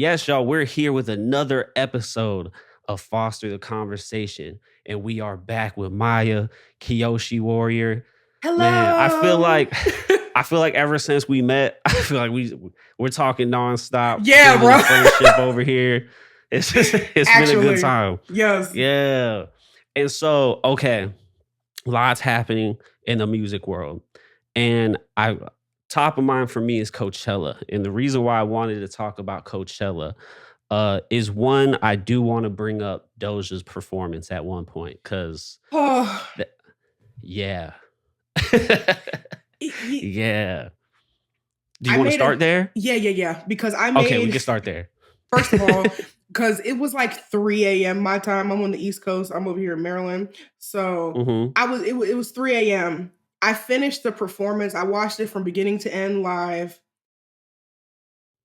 Yes, y'all, we're here with another episode of Foster the Conversation, and we are back with Maya, KioshiWarrior. Man, I feel Hello. like I feel like ever since we met, I feel like we're talking nonstop, Yeah, building a bro. friendship over here. It's been a good Actually, time. yes. Yeah. And so, okay, lots happening in the music world. And I top of mind for me is Coachella. And the reason why I wanted to talk about Coachella is one, I do want to bring up Doja's performance at one point because, Oh, yeah, y- y- yeah. Do you I want to made start a there? yeah. Because I Okay, we made can start there. first of all, because it was like 3 a.m. my time. I'm on the East Coast. I'm over here in Maryland. So Hmm. it was 3 a.m. I finished the performance. I watched it from beginning to end live.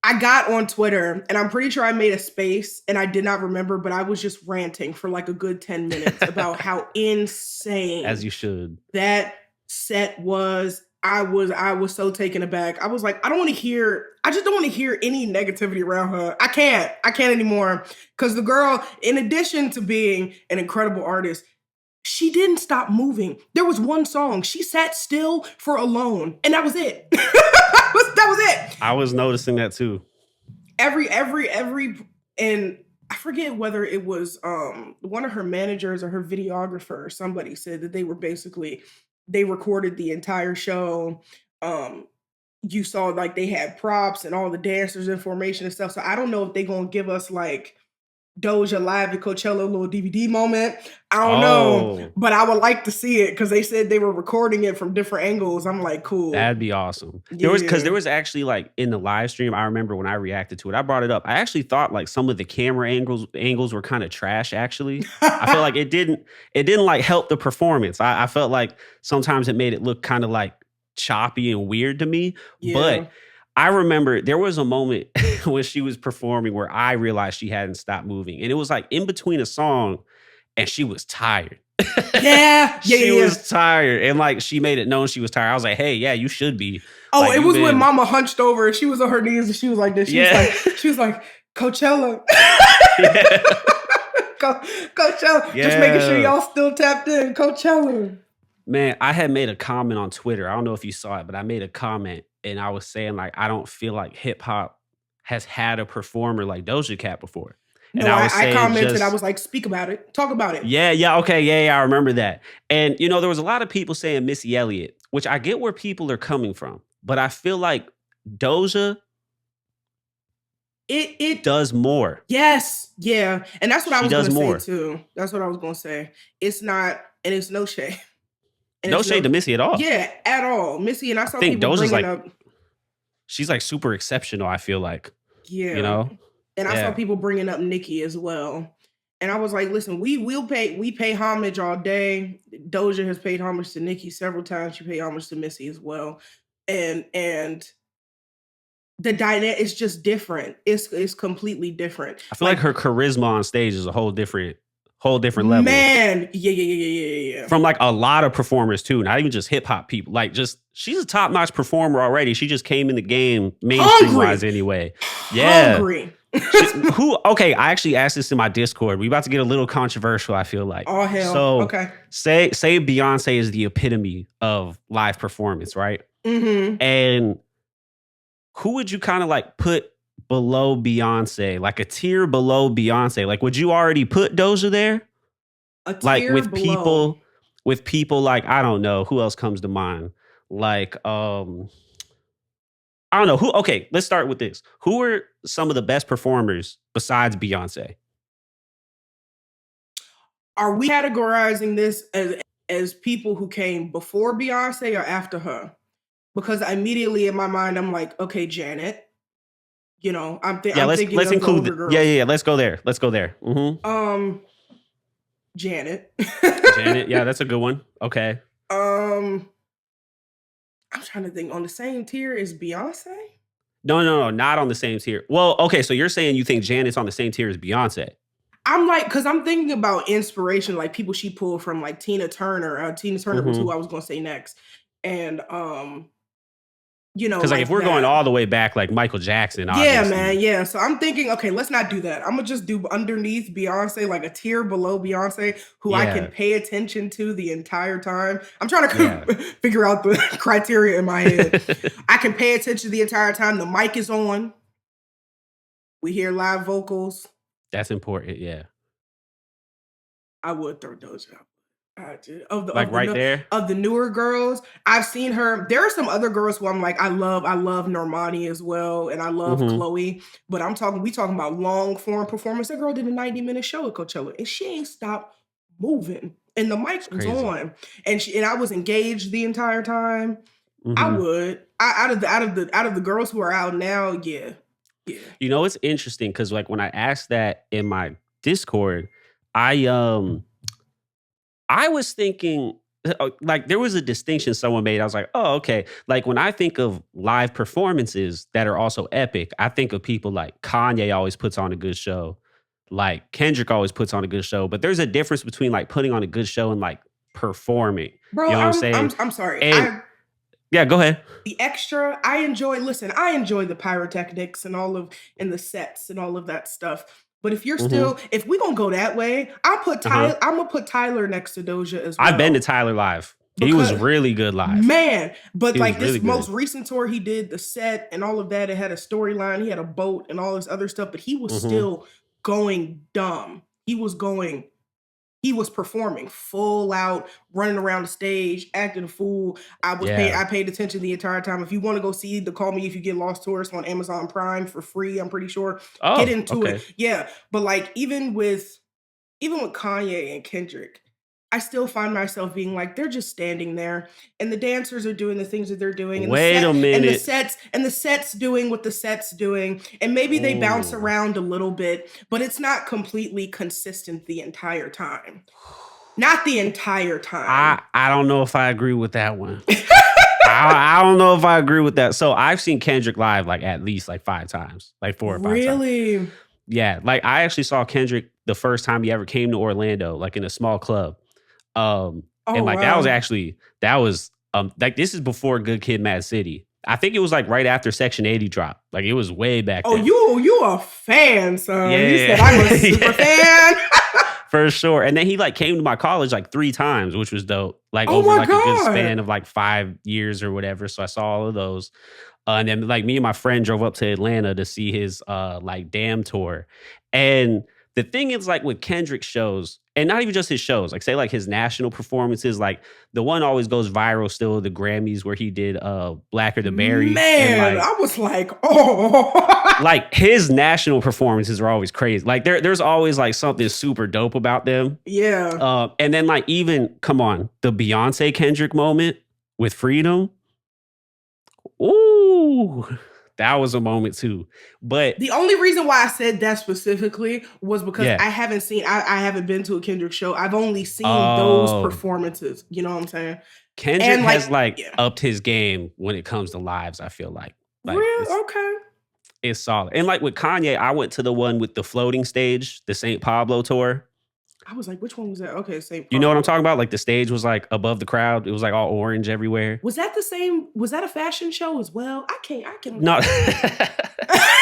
I got on Twitter and I'm pretty sure I made a space and I did not remember, but I was just ranting for like a good 10 minutes about how As insane you should. that set was. I was so taken aback. I was like, I just don't want to hear any negativity around her. I can't anymore. Cause the girl, in addition to being an incredible artist, she didn't stop moving. There was one song. She sat still for Alone. And that was it. That was it. I was noticing that too. Every and I forget whether it was one of her managers or her videographer or somebody said that they recorded the entire show. Um you saw like they had props and all the dancers information and stuff. So I don't know if they're gonna give us like Doja live at Coachella, a little DVD moment. I don't know, Oh, but I would like to see it because they said they were recording it from different angles. I'm like, cool. that'd be awesome. There Yeah. was actually like in the live stream, I remember when I reacted to it, I brought it up. I actually thought like some of the camera angles were kind of trash, actually. I felt like it didn't like help the performance. I felt like sometimes it made it look kind of like choppy and weird to me. Yeah. But I remember there was a moment when she was performing where I realized she hadn't stopped moving. And it was like in between a song and she was tired. Yeah. She Yeah. was tired. And like she made it known she was tired. I was like, hey, yeah, you should be. Oh, Like it you've was when been, Mama hunched over and she was on her knees and she was like this. yeah. She was like, Coachella. Yeah. Coachella. Just making sure Yeah. y'all still tapped in. Coachella. Man, I had made a comment on Twitter. I don't know if you saw it, but I made a comment and I was saying like I don't feel like hip hop has had a performer like Doja Cat before. And No, I was I saying commented. I just was like, speak about it. Talk about it. yeah, okay, yeah, I remember that. And you know, there was a lot of people saying Missy Elliott, which I get where people are coming from, but I feel like Doja It does more. yes, yeah. And that's what I She was does gonna say more. too. That's what I was gonna say. It's not, and it's no shade. And No it's shade no, to Missy at all. yeah, at all. Missy, and I I saw think people Doja's bringing like up, she's like super exceptional, I feel like, you yeah. know? And I saw Yeah. people bringing up Nicki as well. And I was like, listen, we pay homage all day. Doja has paid homage to Nicki several times. She paid homage to Missy as well. And the dynamic is just different. It's completely different. I feel like Like, her charisma on stage is a whole different level man, yeah. from like a lot of performers too, not even just hip hop people. Like just she's a top notch performer already. She just came in the game mainstream wise Hungry. anyway. Yeah. Hungry. Who? Okay, I actually asked this in my Discord. We about to get a little controversial. I feel like Oh hell. so. Okay. Say Beyonce is the epitome of live performance, right? Mm-hmm. And who would you kind of like put below Beyonce, like a tier below Beyonce? Like, would you already put Doja there? A Like tier below. with people like I don't know who else comes to mind. Like I don't know who. Okay, let's start with this. Who are some of the best performers besides Beyonce? Are we categorizing this as people who came before Beyonce or after her? Because immediately in my mind I'm like, okay, Janet. You know, Yeah, I'm let's thinking of the include. older girls. Yeah. Let's go there. Let's go there. Janet. Janet. Yeah, that's a good one. Okay. I'm trying to think on the same tier as Beyonce. No, not on the same tier. Well, okay, so you're saying you think Janet's on the same tier as Beyonce? I'm like, because I'm thinking about inspiration, like people she pulled from, like Tina Turner. Tina Turner was Hmm. who I was going to say next, and Because like if like we're going that. all the way back, like Michael Jackson, Yeah, man. obviously. Yeah. So I'm thinking, okay, let's not do that. I'm gonna just do underneath Beyonce, like a tier below Beyonce, who I can Yeah. pay attention to the entire time. I'm trying Yeah. to figure out the criteria in my head. I can pay attention the entire time. The mic is on. We hear live vocals. That's important. Yeah. I would throw Doja out. Of the Like right there. of the newer girls, I've seen her. There are some other girls who I'm like, I love. I love Normani as well, and I love Hmm. Chloe. But we talking about long form performance. That girl did a 90-minute show at Coachella, and she ain't stopped moving. And the mic It's was crazy. on, and I was engaged the entire time. I Hmm. would. Out of the girls who are out now, yeah, yeah. You know, it's interesting because like when I asked that in my Discord, I I was thinking like there was a distinction someone made. I was like, oh, okay. Like when I think of live performances that are also epic, I think of people like Kanye always puts on a good show. Like Kendrick always puts on a good show. But there's a difference between like putting on a good show and like performing. Bro, You know what I'm saying? I'm sorry. And yeah, go ahead. The extra, I enjoy, listen, I enjoy the pyrotechnics and and the sets and all of that stuff. But Hmm. if we gonna go that way, Uh-huh. I'm gonna put Tyler next to Doja as I've been to well. Tyler live. He was Because really good live. man, but He was like really this good. most recent tour he did, the set and all of that, it had a storyline, he had a boat and all this other stuff, but he was Hmm. still going dumb. He was performing full out, running around the stage, acting a fool. Yeah. I paid attention the entire time. If you want to go see the Call Me If You Get Lost tours on Amazon Prime for free, I'm pretty sure. Get Oh, into it. okay. Yeah. But like even with Kanye and Kendrick, I still find myself being like, they're just standing there and the dancers are doing the things that they're doing and Wait a minute. the sets doing what the set's doing. And maybe they bounce Ooh. around a little bit, but it's not completely consistent the entire time. Not the entire time. I don't know if I agree with that one. I don't know if I agree with that. So I've seen Kendrick live like at least like 5 times, like 4 or 5 times. Really? Yeah, like I actually saw Kendrick the first time he ever came to Orlando, like in a small club. Oh, And like wow. that was like this is before Good Kid, Mad City. I think it was like right after Section 80 dropped. Like it was way back Oh, then. you a fan, son. You said I'm a Yeah, super yeah. fan. For sure. And then he like came to my college like 3 times, which was dope. Like Oh over my like a good God. span of like 5 years or whatever. So I saw all of those. And then like me and my friend drove up to Atlanta to see his like Damn tour. And the thing is like with Kendrick shows, and not even just his shows, like say like his national performances, like the one always goes viral still, the Grammys where he did Blacker the Berry. And Man, I was oh. like his national performances are always crazy. Like there's always like something super dope about them. Yeah. And then like even come on, the Beyonce Kendrick moment with Freedom. Ooh, that was a moment too. But The only reason why I said that specifically was because yeah. I haven't been to a Kendrick show. I've only seen those Oh, performances. You know what I'm saying? Kendrick And has like, like yeah. upped his game when it comes to lives, I feel like Real? Okay. it's solid. And like with Kanye, I went to the one with the floating stage, the St. Pablo tour. I was like, which one was that? Okay, St. You know what I'm Pablo. talking about? Like the stage was like above the crowd. It was like all orange everywhere. Was that the same? Was that a fashion show as well? I can Not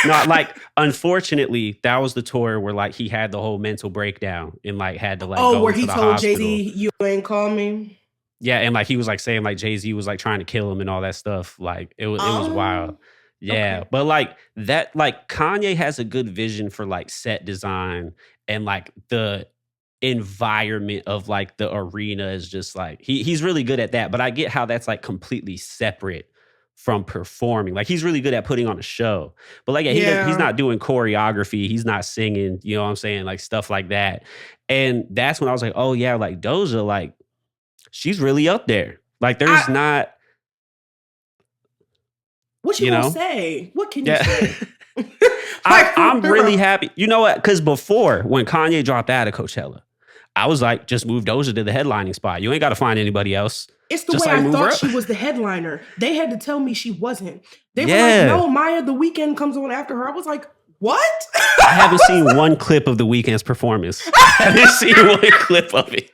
not like unfortunately, that was the tour where like he had the whole mental breakdown and like had to like Oh, go where into he the told hospital. Jay-Z, you ain't call me. Yeah, and like he was like saying like Jay-Z was like trying to kill him and all that stuff. Like it was wild. Oh, Yeah. okay. But like that like Kanye has a good vision for like set design and like the environment of like the arena is just like he's really good at that. But I get how that's like completely separate from performing. Like he's really good at putting on a show. But like yeah, he's Yeah. not doing choreography, he's not singing, you know what I'm saying? Like stuff like that. And that's when I was like, oh yeah, like Doja, like she's really up there. Like there's I not, what you you gonna know? say? What can you Yeah. say? Like for I'm really real. happy. You know what? Because before, when Kanye dropped out of Coachella, I was like, just move Doja to the headlining spot. You ain't got to find anybody else. It's the Just way like I move her thought up. she was the headliner. They had to tell me she wasn't. They were like, Yeah. no, Maya, the weekend comes on after her. I was like, what? I haven't seen one clip of the weekend's performance. I haven't seen one clip of it.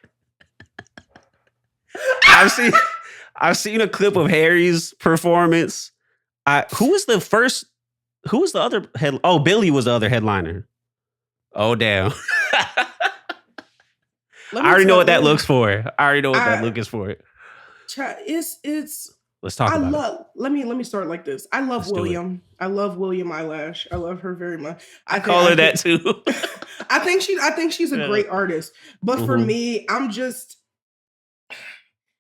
I've seen I've seen a clip of Harry's performance. Who was the first? Who was the other head? Oh, Billy was the other headliner. Oh damn! Let I me already know tell what that let looks for. I already know what that I look is for. it's Let's talk I about it. love let me start like this. I love Let's do it. William. I love William Eyelash. I love her very much. I call I her that think too. I think she's a Yeah. great artist. But for Hmm. me,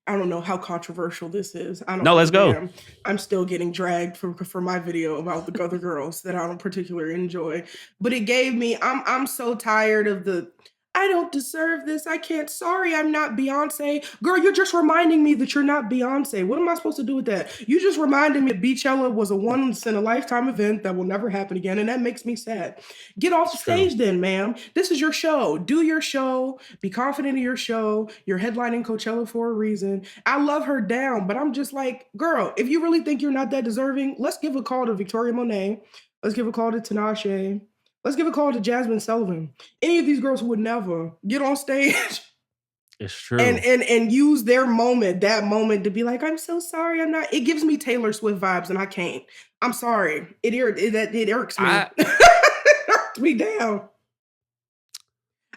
I don't know how controversial this is. I don't No, give let's a go. damn. I'm still getting dragged for my video about the other girls that I don't particularly enjoy. But it gave me I'm so tired of the I don't deserve this. I can't. Sorry, I'm not Beyonce. Girl, you're just reminding me that you're not Beyonce. What am I supposed to do with that? You just reminded me that Beachella was a once in a lifetime event that will never happen again, and that makes me sad. Get off It's the true. stage then, ma'am. This is your show. Do your show. Be confident in your show. You're headlining Coachella for a reason. I love her down, but I'm just like, girl, if you really think you're not that deserving, let's give a call to Victoria Monet. Let's give a call to Tinashe. Let's give a call to Jasmine Sullivan. Any of these girls who would never get on stage It's and true. use their moment, that moment to be like, I'm so sorry, I'm not. It gives me Taylor Swift vibes, and I can't. I'm sorry. It irks me. I It irks me down.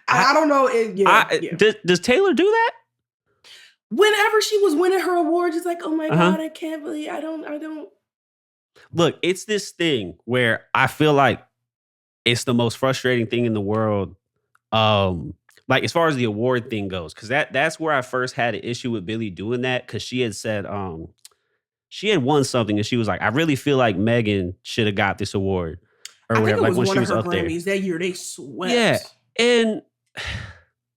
I I don't know. Yeah, I yeah. does Taylor do that? Whenever she was winning her awards, it's like, oh my Uh huh. God, I can't believe I don't. Look, it's this thing where I feel like it's the most frustrating thing in the world. Like as far as the award thing goes, because that's where I first had an issue with Billy doing that because she had said she had won something and she was like, I really feel like Megan should have got this award or I think whatever. it Like was when one she of was her up there. Grammys that year. They Yeah. swept. And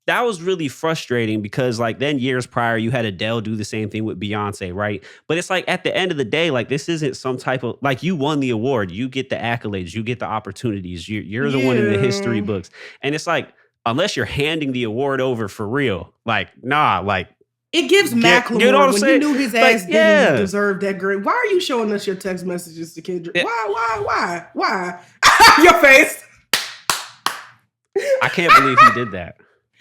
that was really frustrating because like then years prior, you had Adele do the same thing with Beyonce, right? But it's like at the end of the day, like this isn't some type of like you won the award, you get the accolades, you get the opportunities, you're the one in the history Yeah. books. And it's like, unless you're handing the award over for real, like, nah, like It gives you know what Macklemore I'm when he saying? knew his Like, ass didn't yeah. deserve that grade. Why are you showing us your text messages to Kendrick? Yeah. Why? Your face. I can't believe he did that.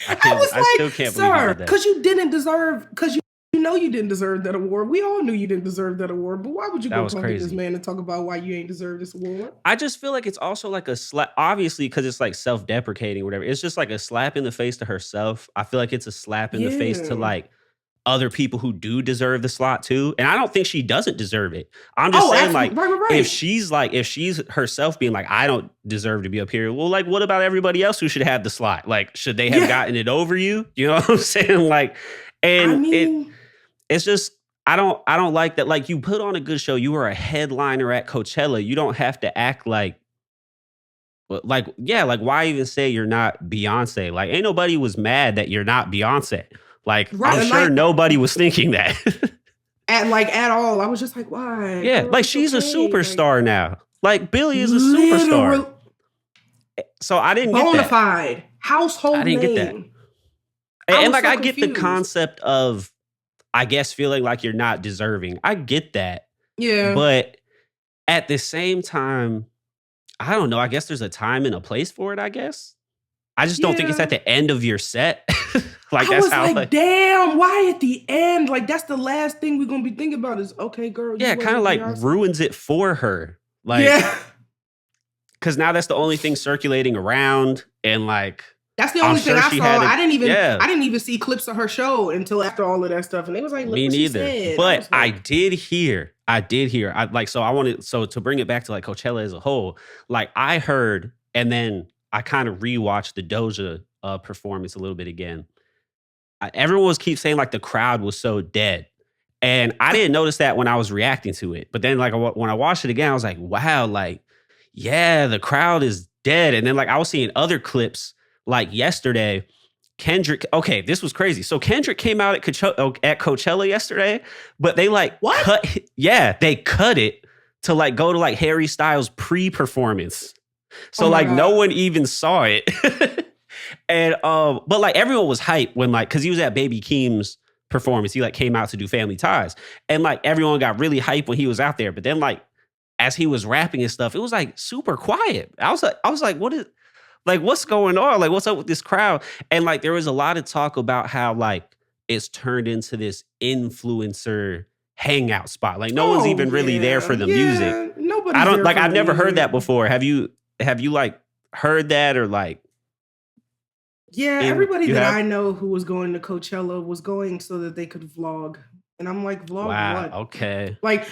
I was I still like, can't believe he sir, did that. because you didn't deserve, because you know you didn't deserve that award. We all knew you didn't deserve that award, but why would you That go was come get this crazy. man and talk about why you ain't deserved this award? I just feel like it's also like a slap, obviously, because it's like self-deprecating, or whatever. It's just like a slap in the face to herself. I feel like it's a slap in the face to Yeah. like other people who do deserve the slot too. And I don't think she doesn't deserve it. I'm just Oh, saying, absolutely. like, Right. if she's herself being like, I don't deserve to be up here. Well, like, what about everybody else who should have the slot? Like, should they have Yeah. gotten it over you? You know what I'm saying? Like, I and mean, it's just I don't like that. Like, you put on a good show. You are a headliner at Coachella. You don't have to act like yeah, like why even say you're not Beyonce? Like, ain't nobody was mad that you're not Beyonce. Like, right. I'm And sure like, nobody was thinking that. at all. I was just like, why? Yeah, Girl, like it's she's a okay. Like, superstar now. Like Billy is a superstar. literal So I didn't get bona that. fide I household didn't get that. name. And, I and was like so I get the confused. concept of I guess feeling like you're not deserving. I get that. Yeah. But at the same time, I don't know. I guess there's a time and a place for it, I guess. I just don't think it's Yeah. at the end of your set. Like I that's was how like, damn, why at the end? Like, that's the last thing we're gonna be thinking about is, okay, girl, yeah, you it kind of wasn't like Beyonce. ruins it for her. Like, Yeah. because now that's the only thing circulating around, and like That's the I'm only thing sure I she saw. had it. Yeah, I didn't even see clips of her show until after all of that stuff. And they was like, look me what she neither. said. I But was like, I did hear. I like so I wanted so to bring it back to like Coachella as a whole. Like I heard, and then I kind of rewatched the Doja performance a little bit again. Everyone was keep saying like the crowd was so dead. And I didn't notice that when I was reacting to it. But then like when I watched it again, I was like, wow, like, yeah, the crowd is dead. And then like I was seeing other clips like yesterday. Kendrick, okay, this was crazy. So Kendrick came out at Coachella yesterday, but they like what? they cut it to like go to like Harry Styles pre-performance. Oh So my like no God. one even saw it. And but like everyone was hyped when like because he was at Baby Keem's performance. He like came out to do Family Ties. And like everyone got really hyped when he was out there. But then like as he was rapping and stuff, it was like super quiet. I was like, what is like what's going on? Like what's up with this crowd? And like there was a lot of talk about how like it's turned into this influencer hangout spot. Like no one's Oh even really there yeah, for the music. yeah. I Nobody's don't there like for I've the never heard music. that before. Have you like heard that or like Yeah, in everybody you that have? I know who was going to Coachella was going so that they could vlog. And I'm like, vlog Wow, what? okay. Like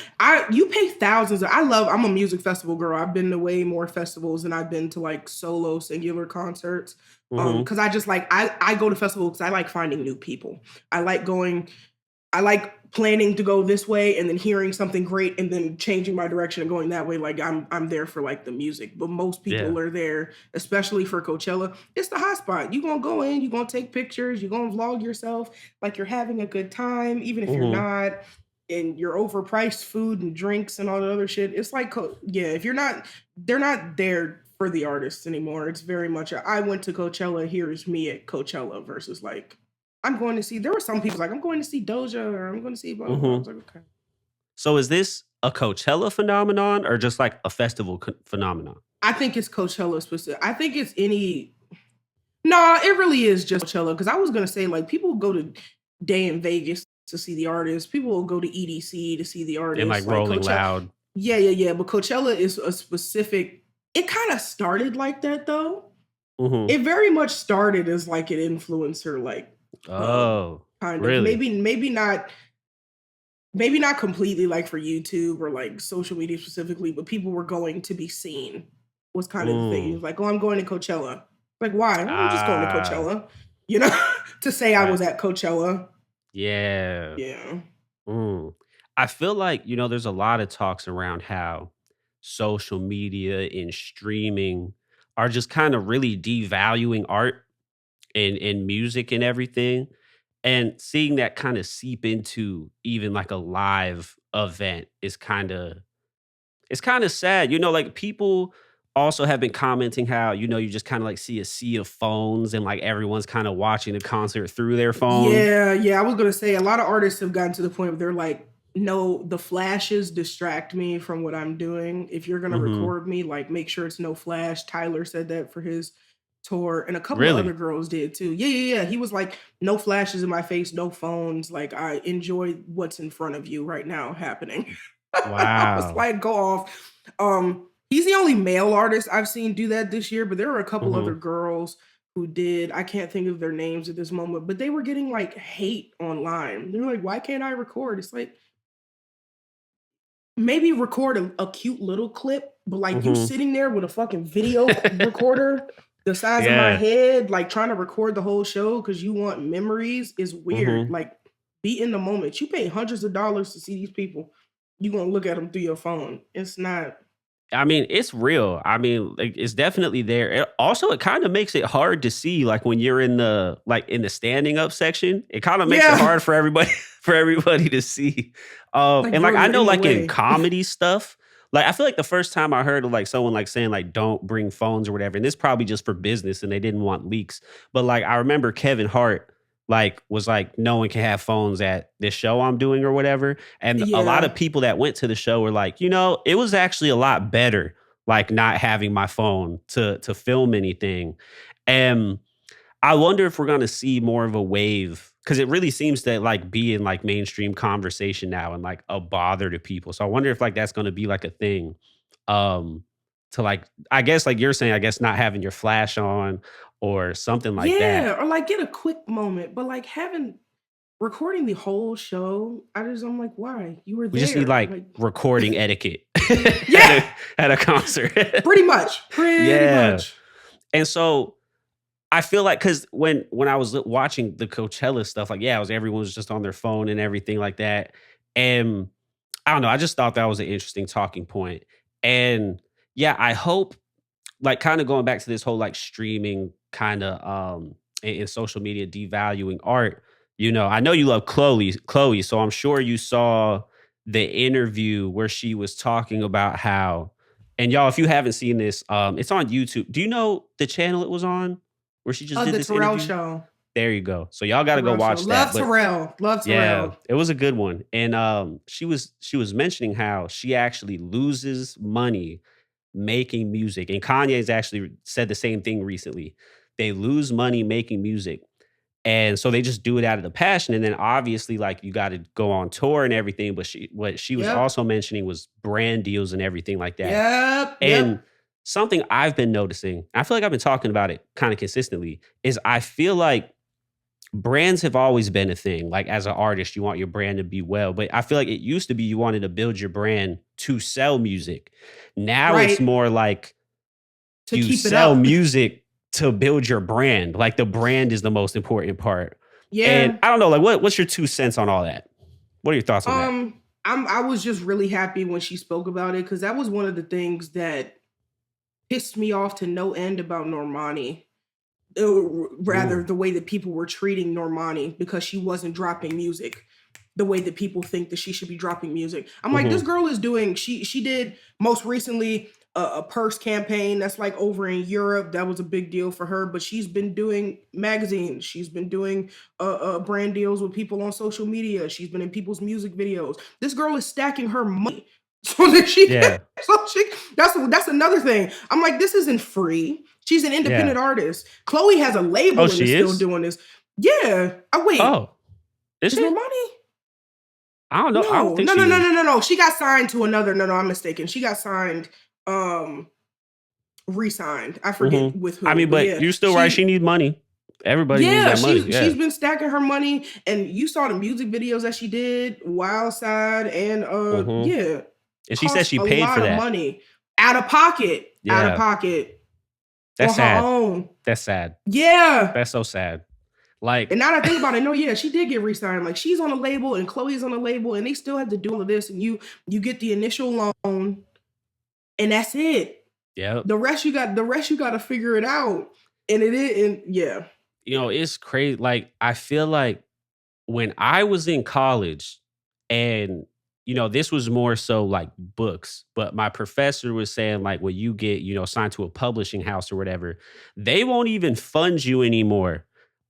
you pay thousands. I'm a music festival girl. I've been to way more festivals than I've been to like solo singular concerts. Mhm. Because I just like I go to festivals because I like finding new people. I like going I like planning to go this way and then hearing something great and then changing my direction and going that way. Like I'm there for like the music, but most Yeah. people are there, especially for Coachella. It's the hot spot. You're gonna go in, you're gonna take pictures, you're gonna vlog yourself like you're having a good time, even if you're Mhm. not. And your overpriced food and drinks and all the other shit. It's like, yeah, if you're not, they're not there for the artists anymore. It's very much I went to Coachella. Here's me at Coachella versus like I'm going to see. There were some people like I'm going to see Doja or I'm going to see blah blah blah. I was Mhm. like, okay. So is this a Coachella phenomenon or just like a festival phenomenon? I think it's Coachella specific. I think it's any. No, it really is just Coachella because I was gonna say like people go to Day in Vegas to see the artist. People will go to EDC to see the And like artist. Like Rolling Coachella, Loud. yeah, yeah, yeah. But Coachella is a specific. It kind of started like that though. Mhm. It very much started as like an influencer, like hub, Oh, kind of. really? Maybe not completely like for YouTube or like social media specifically, but people were going to be seen was kind of the thing. He Mm. was like, "Oh, I'm going to Coachella." Like, why? "Oh, I'm just going to Ah, Coachella," you know, to say I right. was at Coachella. Yeah. Yeah. Mm. I feel like, there's a lot of talks around how social media and streaming are just kind of really devaluing art and music and everything. And seeing that kind of seep into even like a live event is kind of sad. Like people also have been commenting how, you just kind of like see a sea of phones and like everyone's kind of watching the concert through their phone. Yeah, yeah. I was gonna say a lot of artists have gotten to the point where they're like, no, the flashes distract me from what I'm doing. If you're gonna Mhm. record me, like make sure it's no flash. Tyler said that for his tour, and a couple of other Really? girls did too. Yeah, yeah, yeah. He was like, no flashes in my face, no phones. Like I enjoy what's in front of you right now happening. I was Wow. like, go off. He's the only male artist I've seen do that this year, but there were a couple other Mhm. girls who did. I can't think of their names at this moment, but they were getting like hate online. They're like, why can't I record? It's like, maybe record a cute little clip, but like you Mhm. sitting there with a fucking video recorder the size of my Yeah. head, like trying to record the whole show because you want memories is weird. Mhm. Like, be in the moment. You pay hundreds of dollars to see these people. You gonna look at them through your phone. It's not. I mean, it's real. I mean, like, it's definitely there. It kind of makes it hard to see, like when you're in the standing up section. It kind of makes it Yeah. hard for everybody for everybody to see. Like, And like bro, I you're know, in the like in way. comedy stuff, like I feel like the first time I heard of like someone like saying like don't bring phones or whatever, and this probably just for business and they didn't want leaks. But like I remember Kevin Hart like was like no one can have phones at this show I'm doing or whatever. And a lot Yeah. of people that went to the show were like, it was actually a lot better like not having my phone to film anything. And I wonder if we're gonna see more of a wave because it really seems to like be in like mainstream conversation now and like a bother to people. So I wonder if like that's gonna be like a thing. Um to like I guess like you're saying, I guess not having your flash on or something like that. Yeah. Or like get a quick moment, but like having recording the whole show, I'm like, why? You were We just need there. like Like, recording etiquette at yeah, a concert. pretty much. Pretty Yeah. much. And so I feel like because when I was watching the Coachella stuff, like, yeah, it was everyone was just on their phone and everything like that. And I don't know, I just thought that was an interesting talking point. And yeah, I hope like kind of going back to this whole like streaming kind of and social media devaluing art, I know you love Chloe, so I'm sure you saw the interview where she was talking about how and y'all, if you haven't seen this, it's on YouTube. Do you know the channel it was on where she just did The this Terrell interview? show. There you go. So y'all got to go Terrell show. watch that. Love But Terrell. Love yeah, Terrell. it was a good one. And she was mentioning how she actually loses money making music. And Kanye's actually said the same thing recently. They lose money making music. And so they just do it out of the passion. And then obviously, like, you got to go on tour and everything. But what she was Yep. also mentioning was brand deals and everything like that. Yep. And Yep. something I've been noticing, I feel like I've been talking about it kind of consistently, is I feel like brands have always been a thing. Like, as an artist, you want your brand to be well, but I feel like it used to be you wanted to build your brand to sell music. Now it's Right. more like To you keep it sell up. music to build your brand. Like, the brand is the most important part. And Yeah. I don't know, like, what's your 2 cents on all that? What are your thoughts on that? I was just really happy when she spoke about it, because that was one of the things that pissed me off to no end about Normani. Rather, Ooh. the way that people were treating Normani, because she wasn't dropping music the way that people think that she should be dropping music. I'm like, this Mhm. girl is doing. She did most recently a purse campaign that's like over in Europe. That was a big deal for her. But she's been doing magazines. She's been doing brand deals with people on social media. She's been in people's music videos. This girl is stacking her money so that she can. Yeah. So she that's another thing. I'm like, this isn't free. She's an Yeah. independent artist. Chloe has a Oh, label and is she still is? doing this. Yeah. Oh wait, Oh, is is she? Normani? I don't know. I don't No, think no, no, she no, is. no, no, no. She got signed to another. No, no, I'm mistaken. She got signed, um, re-signed. I forget Mhm. with I who, mean, but but yeah, you're still right, she needs money. Everybody needs yeah, that money, she's yeah. been stacking her money, and you saw the music videos that she did, Wild Side, and Mhm. yeah, And she said cost she a paid for lot of that. money out of Yeah. pocket That's on her sad. own. That's sad. Yeah. That's so sad. Like, And now that I think about it, no, yeah, she did get re-signed. Like, she's on a label and Chloe's on a label, and they still have to do all of this. And you get the initial loan, and that's it. yep. The rest you got to figure it out. And it is, and yeah, You know, it's crazy. Like, I feel like when I was in college, and this was more so like books, but my professor was saying, like, when you get, signed to a publishing house or whatever, they won't even fund you anymore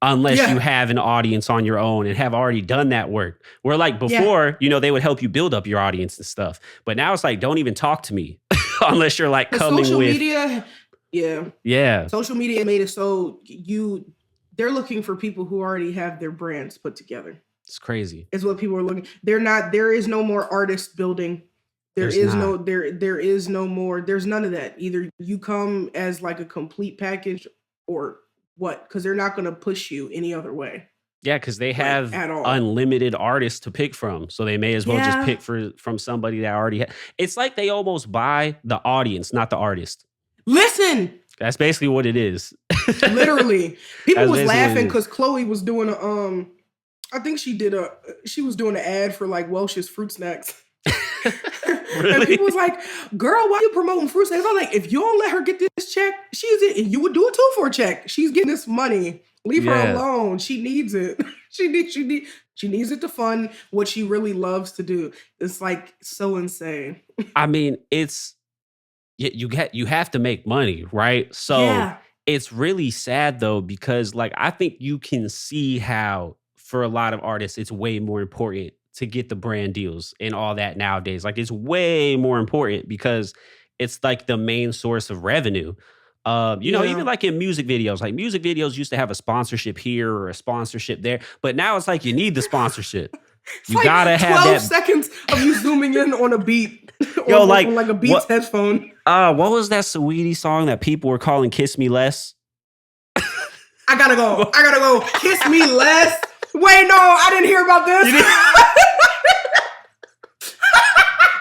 unless you yeah, have an audience on your own and have already done that work. Where, like, yeah. before, they would help you build up your audience and stuff. But now it's like, don't even talk to me unless you're like Because coming social with, media, yeah, yeah, social media made it so they're looking for people who already have their brands put together. it's crazy. Is what people are looking. They're not. There is no more artist building. There There's is not. no there is no more. There's none of that. Either you come as like a complete package or what? Because they're not going to push you any other way, Yeah, because they like have at all. unlimited artists to pick from, so they may as well just Yeah. pick from somebody that already. It's like they almost buy the audience, not the artist. Listen, That's basically what it is. literally, people That's was basically what laughing it is. because Chloe was doing a I think she was doing an ad for like Welch's fruit snacks. And Really? people was like, girl, why you promoting fruit snacks? I'm like, if you don't let her get this check, she's it. You would do it too for a check. She's getting this money. Leave her Yeah. alone. She needs it. She needs it to fund what she really loves to do. It's like so insane. I mean, you have to make money, right? So Yeah. it's really sad though, because, like, I think you can see how for a lot of artists it's way more important to get the brand deals and all that nowadays. Like, it's way more important because it's like the main source of revenue. Even Yeah. like in music videos, like music videos used to have a sponsorship here or a sponsorship there, but now it's like you need the sponsorship. It's You gotta like have 12 that. seconds of you zooming in on a beat Yo, on like, like a Beats what headphone. what was that Saweetie song that people were calling "Kiss Me Less"? I gotta go. I gotta go. Kiss me less. Wait, no, I didn't hear about this. You didn't,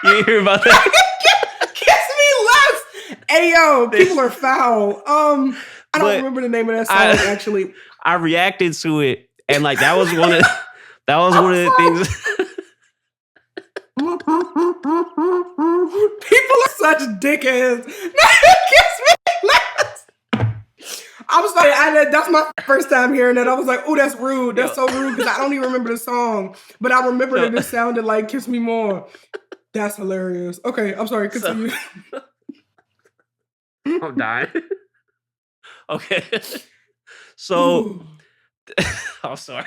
you didn't hear about that? Kiss me less. Hey yo, people are foul. I don't But remember the name of that song actually. I reacted to it, and like that was one of I'm the sorry. things. People are such dickheads. Kiss me less. I'm sorry. That's my first time hearing it. I was like, oh, that's rude. That's Yo, so rude because I don't even remember the song, but I remember so, that it sounded like "Kiss Me More." That's hilarious. Okay, I'm sorry. so Continue. I'm dying. Okay, so Ooh, I'm sorry.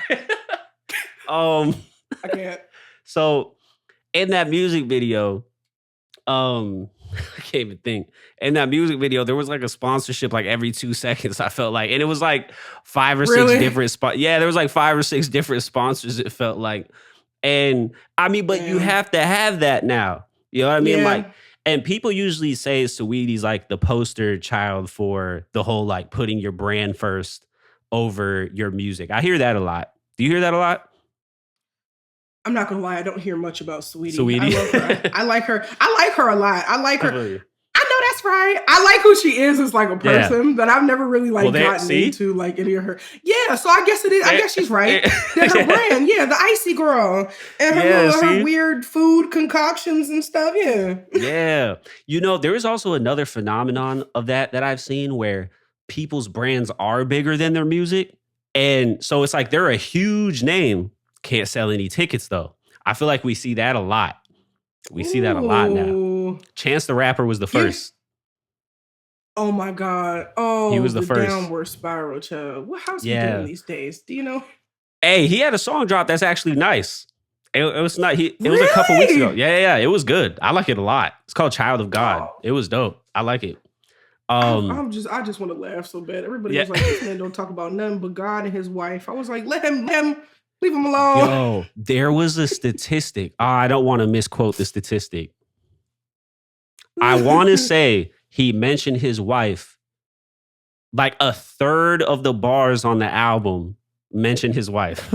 Um, I can't. so in that music video, I can't even think. In that music video, there was like a sponsorship like every 2 seconds, I felt like. And it was like 5 or 6 Really? different Yeah, there was like 5 or 6 different sponsors, it felt like. And I mean, but you Damn. have to have that now. You know what I mean? Like, Yeah. and people usually say Saweetie's like the poster child for the whole like putting your brand first over your music. I hear that a lot. Do you hear that a lot? I'm not gonna lie, I don't hear much about Sweetie. I Saweetie? love her. I like her. I like her a lot. I like I her. feel you. I know that's right. I like who she is as like a Yeah. person, but I've never really like Well, there, gotten see? into like any of her. Yeah, so I guess it is. I There, guess she's right. That her yeah. brand, yeah, the icy girl and her Yeah, little, her see? weird food concoctions and stuff. Yeah. Yeah. You know, there is also another phenomenon of that I've seen where people's brands are bigger than their music. And so it's like they're a huge name, can't sell any tickets though. I feel like we see that a lot. We see that a lot now. Ooh. Chance the Rapper was the You- first. Oh my god. He Oh, was the first. downward spiral, child. How's he Yeah. doing these days? Do you know? Hey, he had a song drop that's actually nice. It was not. It was a couple weeks ago. Really? Yeah. It was good. I like it a lot. It's called Child of God. Oh. It was dope. I like it. I just want to laugh so bad. Everybody Yeah. was like, this man don't talk about nothing but God and his wife. I was like, let him, leave him alone. Yo, there was a statistic. I don't want to misquote the statistic. I want to say he mentioned his wife. Like a third of the bars on the album mentioned his wife.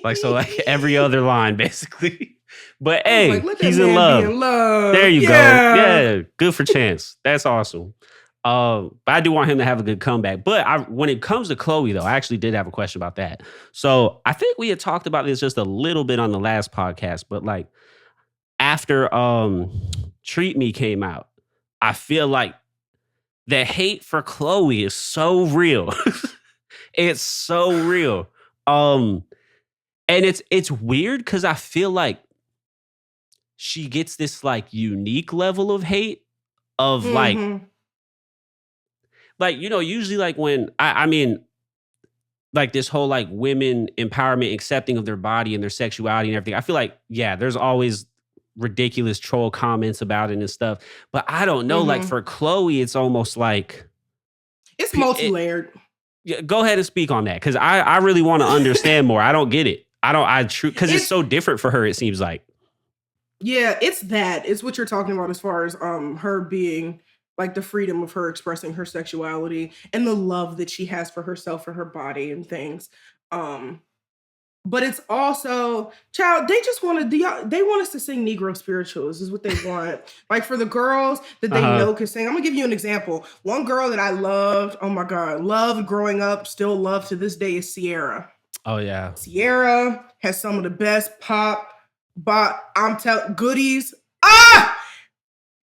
Like, so like every other line, basically. But hey, like, let that he's man in be love. in love. There you Yeah. go. Yeah, good for Chance. That's awesome. But I do want him to have a good comeback. But when it comes to Chloe, though, I actually did have a question about that. So I think we had talked about this just a little bit on the last podcast, but like after Treat Me came out, I feel like the hate for Chloe is so real. It's so real. And it's weird because I feel like she gets this like unique level of hate of Mhm. like, you know, usually like when I mean, like this whole like women empowerment, accepting of their body and their sexuality and everything. I feel like, yeah, there's always ridiculous troll comments about it and stuff. But I don't know, like Mhm. for Chloe, it's almost like It's multi-layered. yeah, go ahead and speak on that. Cause I really want to understand more. I don't get it. Because it's so different for her, it seems like. Yeah, it's that. It's what you're talking about as far as her being like the freedom of her expressing her sexuality and the love that she has for herself and her body and things. But it's also, child, they just they want us to sing Negro spirituals is what they want. Like for the girls that they know can sing. I'm gonna give you an example. One girl that I loved, oh my God, loved growing up, still love to this day is Sierra. Oh yeah. Sierra has some of the best pop, goodies.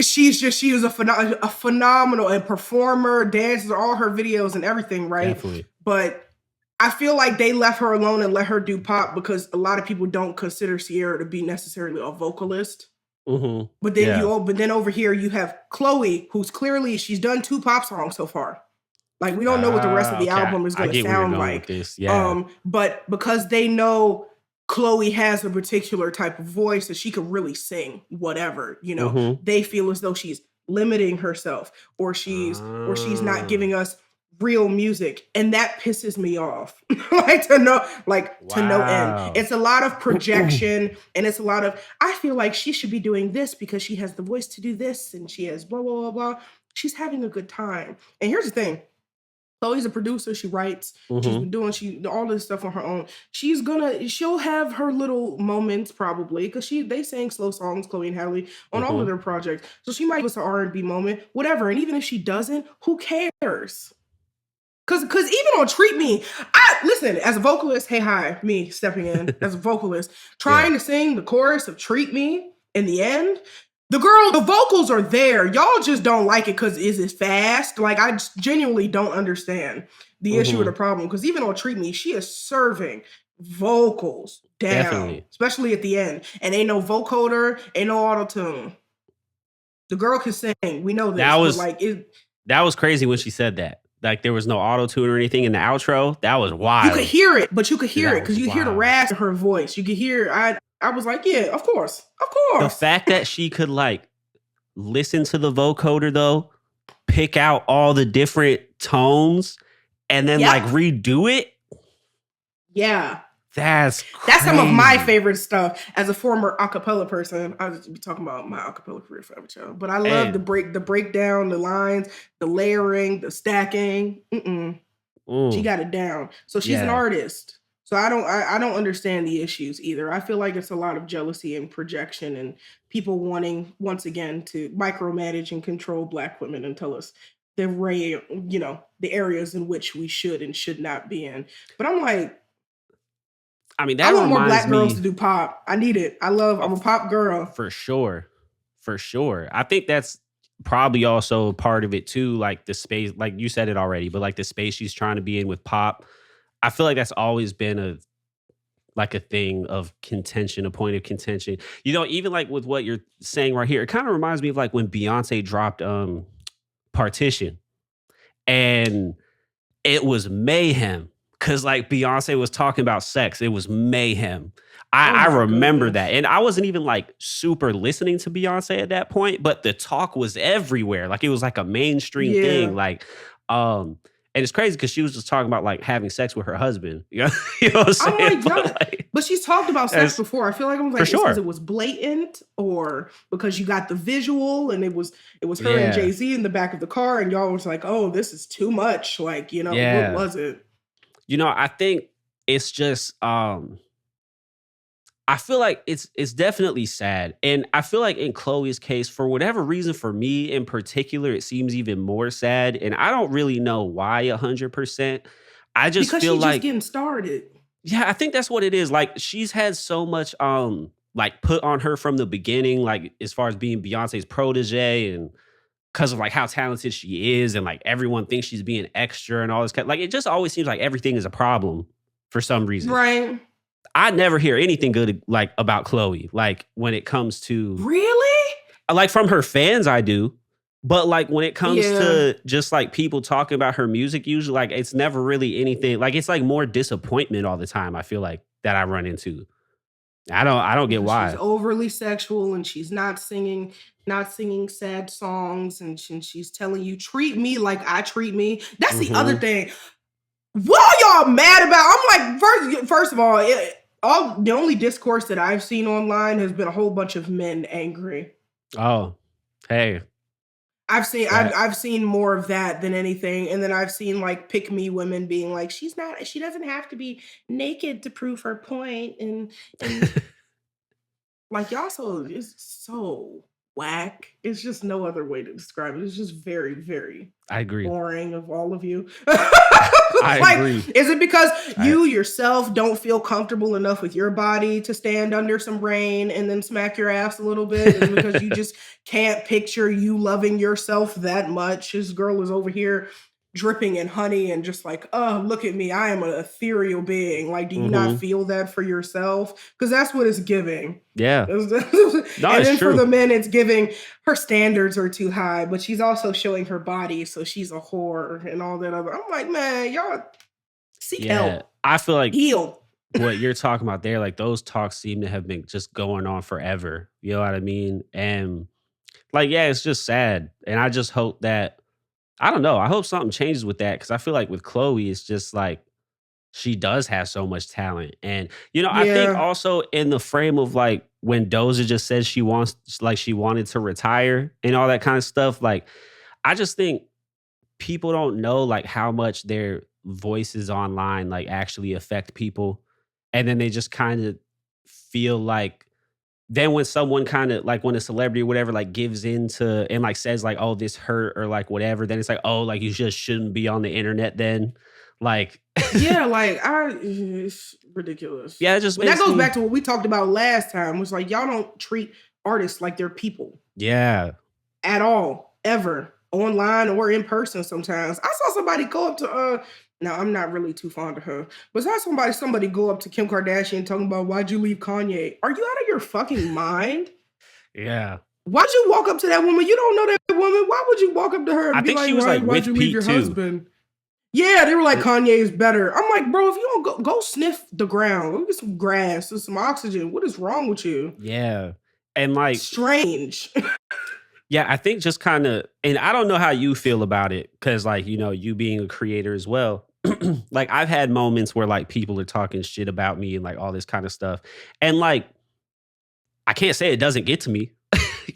She is a phenomenal and performer, dances, all her videos and everything, right? Definitely. But I feel like they left her alone and let her do pop because a lot of people don't consider Sierra to be necessarily a vocalist. Mm-hmm. But then over here you have Chloe, who's clearly she's done 2 pop songs so far. Like we don't know what the rest of the album is going to sound like. This. Yeah. But because they know Chloe has a particular type of voice that she could really sing whatever, you know, they feel as though she's limiting herself or she's not giving us real music, and that pisses me off. To no end. It's a lot of projection and it's a lot of I feel like she should be doing this because she has the voice to do this and she has blah blah blah blah. She's having a good time. And here's the thing. Chloe's a producer. She writes. She's been doing all this stuff on her own. She'll have her little moments probably because they sang slow songs, Chloe and Halle, on all of their projects. So she might give us an R&B moment, whatever. And even if she doesn't, who cares? Cause even on Treat Me, listen, as a vocalist, me stepping in as a vocalist, trying to sing the chorus of Treat Me in the end. The vocals are there. Y'all just don't like it because is it fast? Like, I genuinely don't understand the issue or the problem. Because even on Treat Me, she is serving vocals down, especially at the end. And ain't no vocoder, ain't no auto-tune. The girl can sing. We know this. That was crazy when she said that. Like, there was no auto-tune or anything in the outro. That was wild. You could hear it, but you could hear it because you hear the rasp in her voice. You could hear, I was like, yeah, of course. The fact that she could, like listen to the vocoder though, pick out all the different tones, and then like Yep. redo it. Yeah. That's That's some of my crazy. favorite stuff. As a former acapella person, I was be talking about my acapella career forever, child. But I love the And breakdown, the lines, the layering, the stacking. She mm, got it down. So she's an yeah. artist. So I don't understand the issues either. I feel like it's a lot of jealousy and projection and people wanting once again to micromanage and control Black women and tell us the areas in which we should and should not be in. But I'm like, I mean, I that want more reminds Black girls to me do pop. I need it. of I'm a pop girl. for sure. For sure. I think that's probably also part of it too, like the space, like you said it already, but like the space she's trying to be in with pop. I feel like that's always been a thing of contention, a point of contention. Even like with what you're saying right here, it kind of reminds me of like when Beyonce dropped Partition, and it was mayhem because like Beyonce was talking about sex. It was mayhem. Oh I my remember that. goodness. And I wasn't even like super listening to Beyonce at that point, but the talk was everywhere. Like it was like a mainstream thing. Yeah. Like, and it's crazy because she was just talking about like having sex with her husband. You know what I'm I'm saying? like, But y'all, like, but she's talked about sex as before. I feel like I'm for like, it's because it sure. was blatant, or because you got the visual, and it was her and Yeah. Jay-Z in the back of the car, and y'all was like, oh, this is too much. Like, what Yeah. was it? I think it's just I feel like it's definitely sad. And I feel like in Chloe's case, for whatever reason, for me in particular, it seems even more sad. And I don't really know why 100%. I just Because feel she just like, getting started. yeah, I think that's what it is. Like she's had so much like put on her from the beginning, like as far as being Beyonce's protege and because of like how talented she is, and like everyone thinks she's being extra and all this like it just always seems like everything is a problem for some reason. Right. I never hear anything good like about Chloe. Like when it comes to Really? like from her fans, I do. But like when it comes Yeah. to just like people talking about her music, usually like it's never really anything. Like it's like more disappointment all the time. I feel like that I run into. I don't get Because she's why. overly sexual and she's not singing sad songs, and she's telling you, treat me like I treat me. That's the other Hmm. thing. What are y'all mad about? I'm like, first of all, all the only discourse that I've seen online has been a whole bunch of men angry. Oh, hey, I've seen I've, that I've seen more of that than anything, and then I've seen like pick me women being like, she doesn't have to be naked to prove her point, and like y'all so it's so whack. It's just no other way to describe it. It's just very, very I agree. boring of all of you. I Like, agree. is it because I you yourself don't feel comfortable enough with your body to stand under some rain and then smack your ass a little bit? Is it because you just can't picture you loving yourself that much? This girl is over here dripping in honey and just like, oh, look at me. I am an ethereal being. Like, do you not hmm feel that for yourself? Because that's what it's giving. Yeah. And No, it's then for the true. men, it's giving her standards are too high, but she's also showing her body, so she's a whore and all that other. I'm like, man, y'all seek Yeah. help, I feel like heal. what you're talking about there, like those talks seem to have been just going on forever. You know what I mean? And like, yeah, it's just sad. And I just hope that I don't know. I hope something changes with that because I feel like with Chloe, it's just like she does have so much talent. And I think Yeah, also in the frame of like when Doja just says she wanted to retire and all that kind of stuff, like I just think people don't know like how much their voices online like actually affect people. And then they just kind of feel like then when someone kind of like when a celebrity or whatever like gives into and like says like, oh, this hurt or like whatever, then it's like, oh, like you just shouldn't be on the internet then. Like yeah, like it's ridiculous. yeah, it just But that makes goes me back to what we talked about last time. Was like y'all don't treat artists like they're people yeah. at all, ever, online or in person. Sometimes I saw somebody go up to now I'm not really too fond of her, but I saw somebody go up to Kim Kardashian talking about, why'd you leave Kanye? Are you out of your fucking mind? Yeah. Why'd you walk up to that woman? You don't know that woman. Why would you walk up to her I and be think like, she was like why'd with you leave Pete your too. husband? Yeah, they were like, Uh, Kanye is better. I'm like, bro, if you don't go sniff the ground, go get some grass and some oxygen. What is wrong with you? Yeah. And like Strange. Yeah, I think just kind of, and I don't know how you feel about it because, like, you know, you being a creator as well. Like, I've had moments where like people are talking shit about me and like all this kind of stuff. And like, I can't say it doesn't get to me.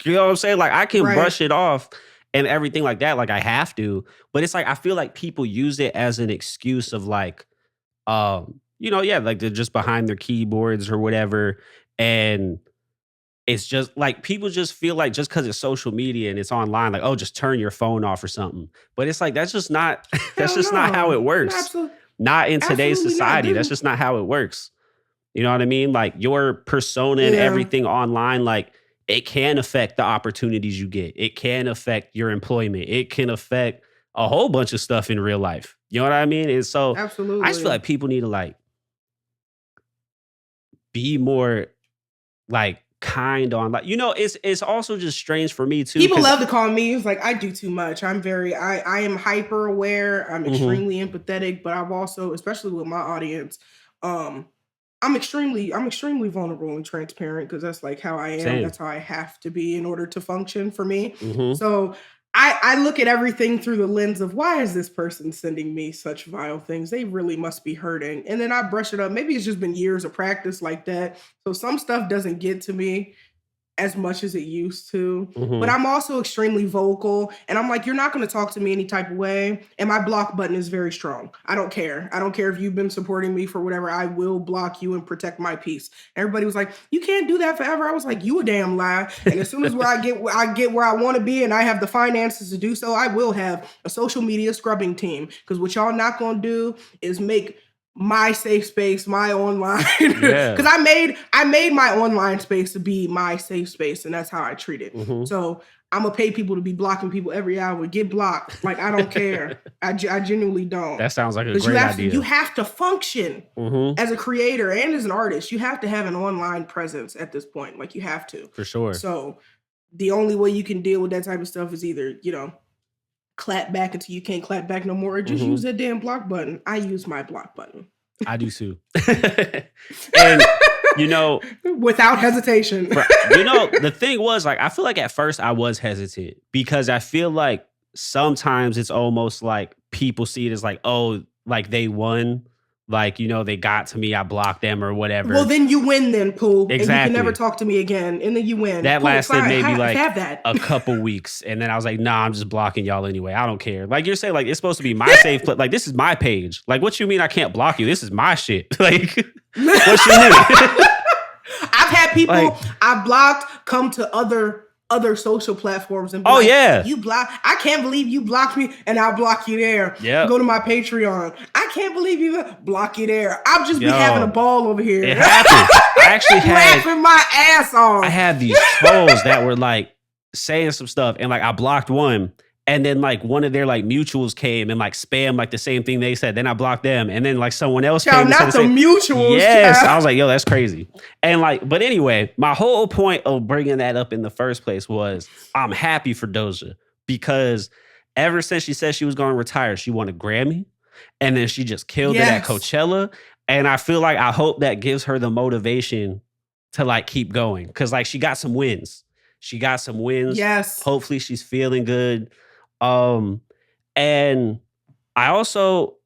You know what I'm saying? Like, I can Right. brush it off and everything like that. Like, I have to. But it's like, I feel like people use it as an excuse of like, you know, yeah, like they're just behind their keyboards or whatever. And it's just like people just feel like just because it's social media and it's online, like, oh, just turn your phone off or something. But it's like that's just not that's Hell just not how no. it No, works. Not in today's absolutely not. society. That's There's just not how it works. You know what I mean? Like your persona and yeah, everything online, like it can affect the opportunities you get. It can affect your employment. It can affect a whole bunch of stuff in real life. You know what I mean? And so I just feel absolutely. like people need to like be more like kind on like, you know, it's also just strange for me too People because love to call me. It's like I do too much. I am hyper aware. I'm hmm extremely empathetic, but I've also, especially with my audience, um, I'm extremely vulnerable and transparent because that's like how I am. same. That's how I have to be in order to function for me. Mhm. So I look at everything through the lens of why is this person sending me such vile things? They really must be hurting. And then I brush it up. Maybe it's just been years of practice like that. So some stuff doesn't get to me as much as it used to. But Mhm. I'm also extremely vocal. And I'm like, you're not going to talk to me any type of way. And my block button is very strong. I don't care. I don't care if you've been supporting me for whatever. I will block you and protect my peace. Everybody was like, you can't do that forever. I was like, you a damn lie. And as soon as where I get where I want to be and I have the finances to do so, I will have a social media scrubbing team. Because what y'all not going to do is make my safe space, my online, because Yeah. I made my online space to be my safe space, and that's how I treat it. Mhm. So I'm gonna pay people to be blocking people every hour. Get blocked, like I don't care. I genuinely don't, That sounds like a because you great have to you idea. have to function Mhm. as a creator and as an artist. You have to have an online presence at this point. Like you have to. For sure. So the only way you can deal with that type of stuff is either clap back until you can't clap back no more, or just use Mhm. that damn block button. I use my block button. I do too. And, you know, Without hesitation. you know, the thing was, like, I feel like at first I was hesitant because I feel like sometimes it's almost like people see it as like, oh, like they won. Like, you know, they got to me, I blocked them or Well, whatever. then you win, then Pooh, and you can never Exactly. talk to me again. And then you win. That Cool, lasted fine. maybe like Have that. a couple weeks, and then I was like, "Nah, I'm just blocking y'all anyway. I don't care." Like you're saying, like it's supposed to be my safe place. Like this is my page. Like what you mean I can't block you? This is my shit. Like what you mean? I've had people Like I blocked come to other social platforms and be oh like, yeah, "You block? I can't believe you blocked me," and I'll block you there. yep, Go to my Patreon. I can't believe you block you there. I'll just be having a yo, ball over it here, happens. I actually had laughing my ass I off. had these trolls that were like saying some stuff, and like I blocked one. And then like one of their like mutuals came and like spam like the same thing they said. Then I blocked them. And then like someone else came Child, and said not the the same. mutuals, Yes. I child. was like, yo, that's crazy. And like, but anyway, my whole point of bringing that up in the first place was I'm happy for Doja because ever since she said she was going to retire, she won a Grammy and then she just killed it at Yes. Coachella. And I feel like I hope that gives her the motivation to like keep going because like she got some wins. She got some wins. Yes. Hopefully she's feeling good. Um, and I also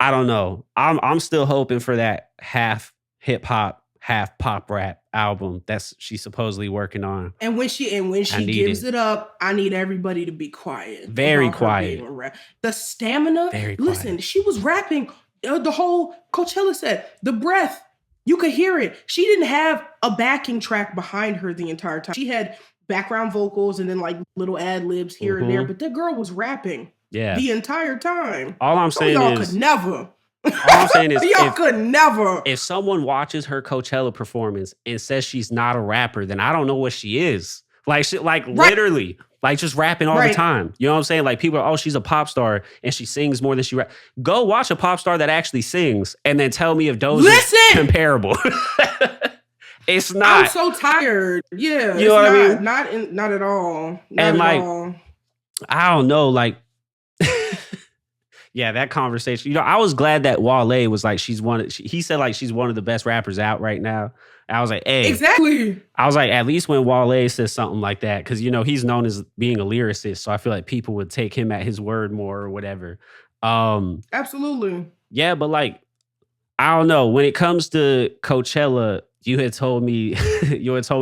I don't know. I'm still hoping for that half hip hop, half pop rap album that's she's supposedly working on. And when she I need gives it. it up, I need everybody to be quiet Very about her being quiet. a rap. The stamina. Very Listen, quiet. she was rapping the whole Coachella set. The breath, you could hear it. She didn't have a backing track behind her the entire time. She had background vocals and then like little ad libs here and there, hmm but the girl was rapping Yeah. the entire time. All I'm So saying y'all could is never. all I'm saying is Y'all could never. if someone watches her Coachella performance and says she's not a rapper, then I don't know what she is. Like she like Right. literally like just rapping all the Right. time. You know what I'm saying? Like people are, oh, she's a pop star and she sings more than she rap. Go watch a pop star that actually sings and then tell me if Doja's Listen! comparable. It's I'm not. so tired. Yeah, You know what I mean? Not at all. Not And at like, all. I don't know, like Yeah, that conversation. I was glad that Wale was like, he said like she's one of the best rappers out right now. I was like, hey, Exactly. I was like, at least when Wale says something like that, because he's known as being a lyricist, so I feel like people would take him at his word more or whatever. Um, Absolutely. yeah, but like, I don't know. When it comes to Coachella, you had told me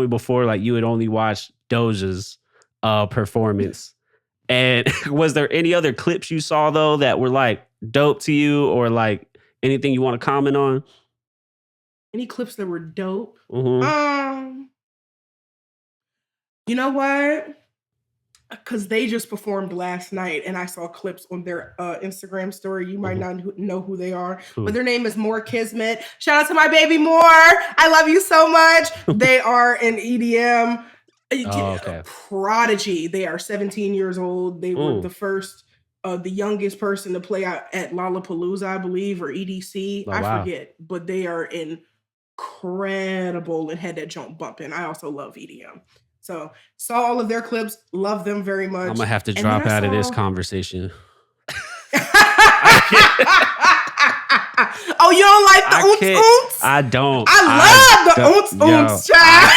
before, like you had only watched Doja's performance. And was there any other clips you saw though that were like dope to you, or like anything you want to comment on? Any clips that were dope? Mm-hmm. You know what? Because they just performed last night and I saw clips on their Instagram story. You might not know who they are, but their name is More Kismet. Shout out to my baby More. I love you so much. They are an EDM prodigy. They are 17 years old. They were the first, the youngest person to play out at Lollapalooza, I believe, or EDC. I forget, but they are incredible and had that jump bumping. I also love EDM. So saw all of their clips, love them very much. I'm gonna have to drop out of this conversation. Oh, you don't like the oonts? I don't. I love the oonts, child.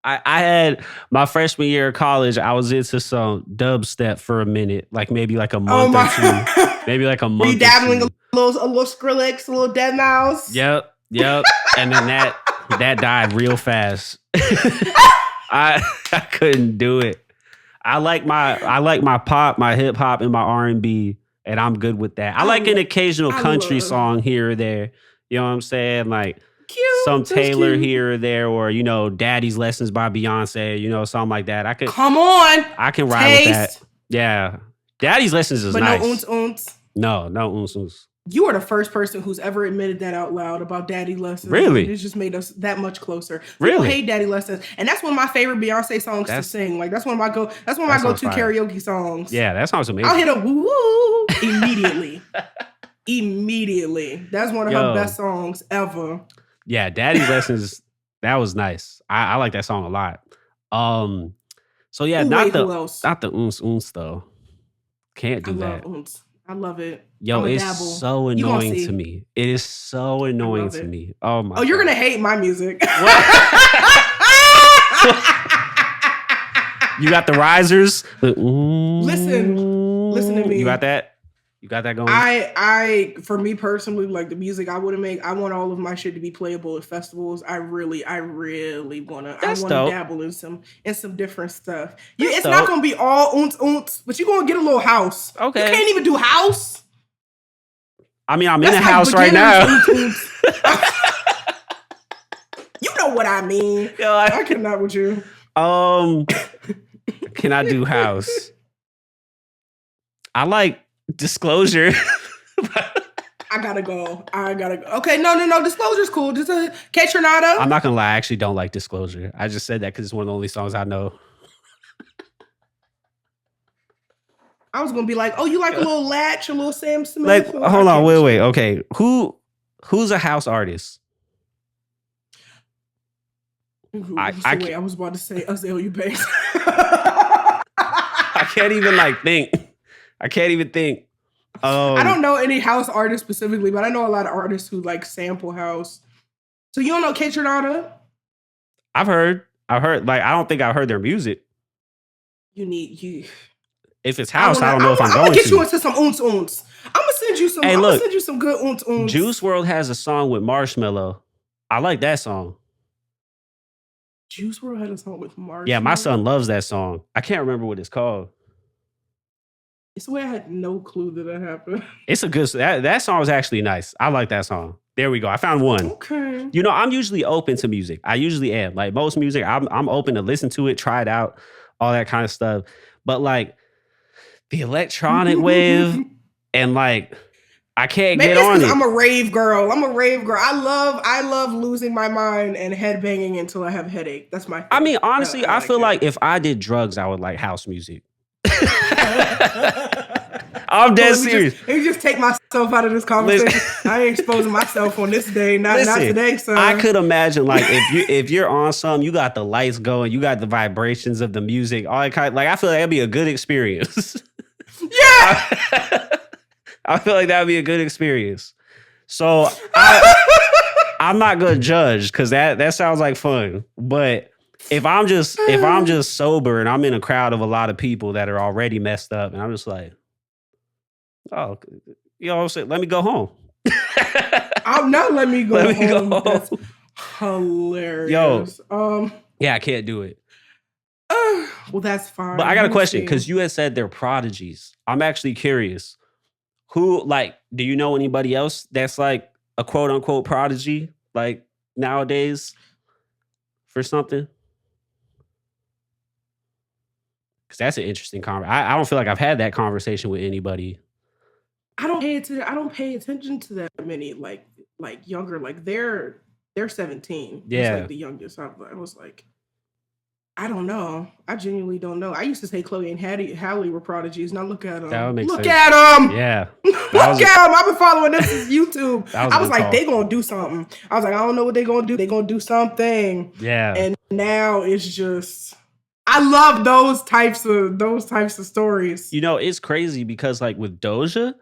I had my freshman year of college, I was into some dubstep for a minute, like maybe like a month or two. Maybe like a month. Were you dabbling a little Skrillex, a little Dead Mouse? Yep. And then that died real fast. I couldn't do it. I like my pop, my hip hop, and my R&B, and I'm good with that. I like an occasional country song here or there. You know what I'm saying? Like some Taylor here or there, or Daddy's Lessons by Beyonce. Something like that. I come on. I can ride with that. Yeah, Daddy's Lessons is nice. But no oonts. No oonts. You are the first person who's ever admitted that out loud about Daddy Lessons. Really? It just made us that much closer. Really? People hate Daddy Lessons. And that's one of my favorite Beyonce songs to sing. Like that's one of my go-to karaoke songs. Yeah, that sounds amazing. I'll hit a woo immediately. Immediately. That's one of her best songs ever. Yeah, Daddy Lessons, that was nice. I like that song a lot. So yeah, not the oons though. Can't do that. Oons. I love it. Yo, it's so annoying to me. It is so annoying to me. Oh my! Oh, you're gonna hate my music. You got the risers. Listen to me. You got that? You got that going? I for me personally, like the music I want to make, I want all of my shit to be playable at festivals. I really wanna dabble in some different stuff. It's not gonna be all oonts, but you're gonna get a little house. Okay. You can't even do house. I mean, I'm in a house right now. You know what I mean. Yo, I cannot with you. Can I do house? I like Disclosure. I gotta go. Okay, no. Disclosure's cool. Just a K-Tronada. I'm not gonna lie. I actually don't like Disclosure. I just said that because it's one of the only songs I know. I was gonna be like, oh, you like a little Latch, a little Sam Smith? Like, hold on, wait. Okay, who's a house artist? I was about to say Azalea Banks. I can't even think. I can't even think. I don't know any house artists specifically, but I know a lot of artists who like sample house. So you don't know K-Tronada? I've heard. Like, I don't think I've heard their music. If it's house, I don't know if I'm going to. I'm gonna get you into some oonts. I'm gonna send you some. I'm gonna send you some good oonts. Juice WRLD has a song with Marshmello. I like that song. Juice WRLD had a song with Marshmello. Yeah, my son loves that song. I can't remember what it's called. It's the way I had no clue that happened. It's a good that song was actually nice. I like that song. There we go. I found one. Okay. I'm usually open to music. I usually am. Like most music, I'm open to listen to it, try it out, all that kind of stuff. But like the electronic wave and like I can't get on it. I'm a rave girl. I love losing my mind and headbanging until I have a headache. That's my thing. I mean, honestly, I feel like if I did drugs, I would like house music. I'm dead serious. Let me just take myself out of this conversation. I ain't exposing myself on this day. Not today, son. I could imagine like if you're on something, you got the lights going, you got the vibrations of the music, all that kind. Like I feel like that'd be a good experience. Yeah. I feel like that would be a good experience. So I'm not gonna judge because that sounds like fun. But if I'm just sober and I'm in a crowd of a lot of people that are already messed up, and I'm just like, oh, you know what I'm saying? Let me go home. I'm not letting me go Let me go home. home. That's hilarious. Yeah, I can't do it. Well, that's fine. But I got a We'll question see. because you had said they're prodigies. I'm actually curious. Who, like, do you know anybody else that's like a quote unquote prodigy, like nowadays for something? Because that's an interesting conversation. I don't feel like I've had that conversation with anybody. I don't pay attention to that many like younger. Like they're 17. That's Yeah, like the youngest. I was like, I don't know. I genuinely don't know. I used to say Chloe and Halle were prodigies. Now look at them. that would make Look sense. at them. Yeah, Look that was at them. I've been following them since YouTube. that was a I was good like, they call. gonna do something. I was like, I don't know what they gonna do. They gonna do something. Yeah, And now it's just, I love those types of stories. you know it's crazy because like with Doja,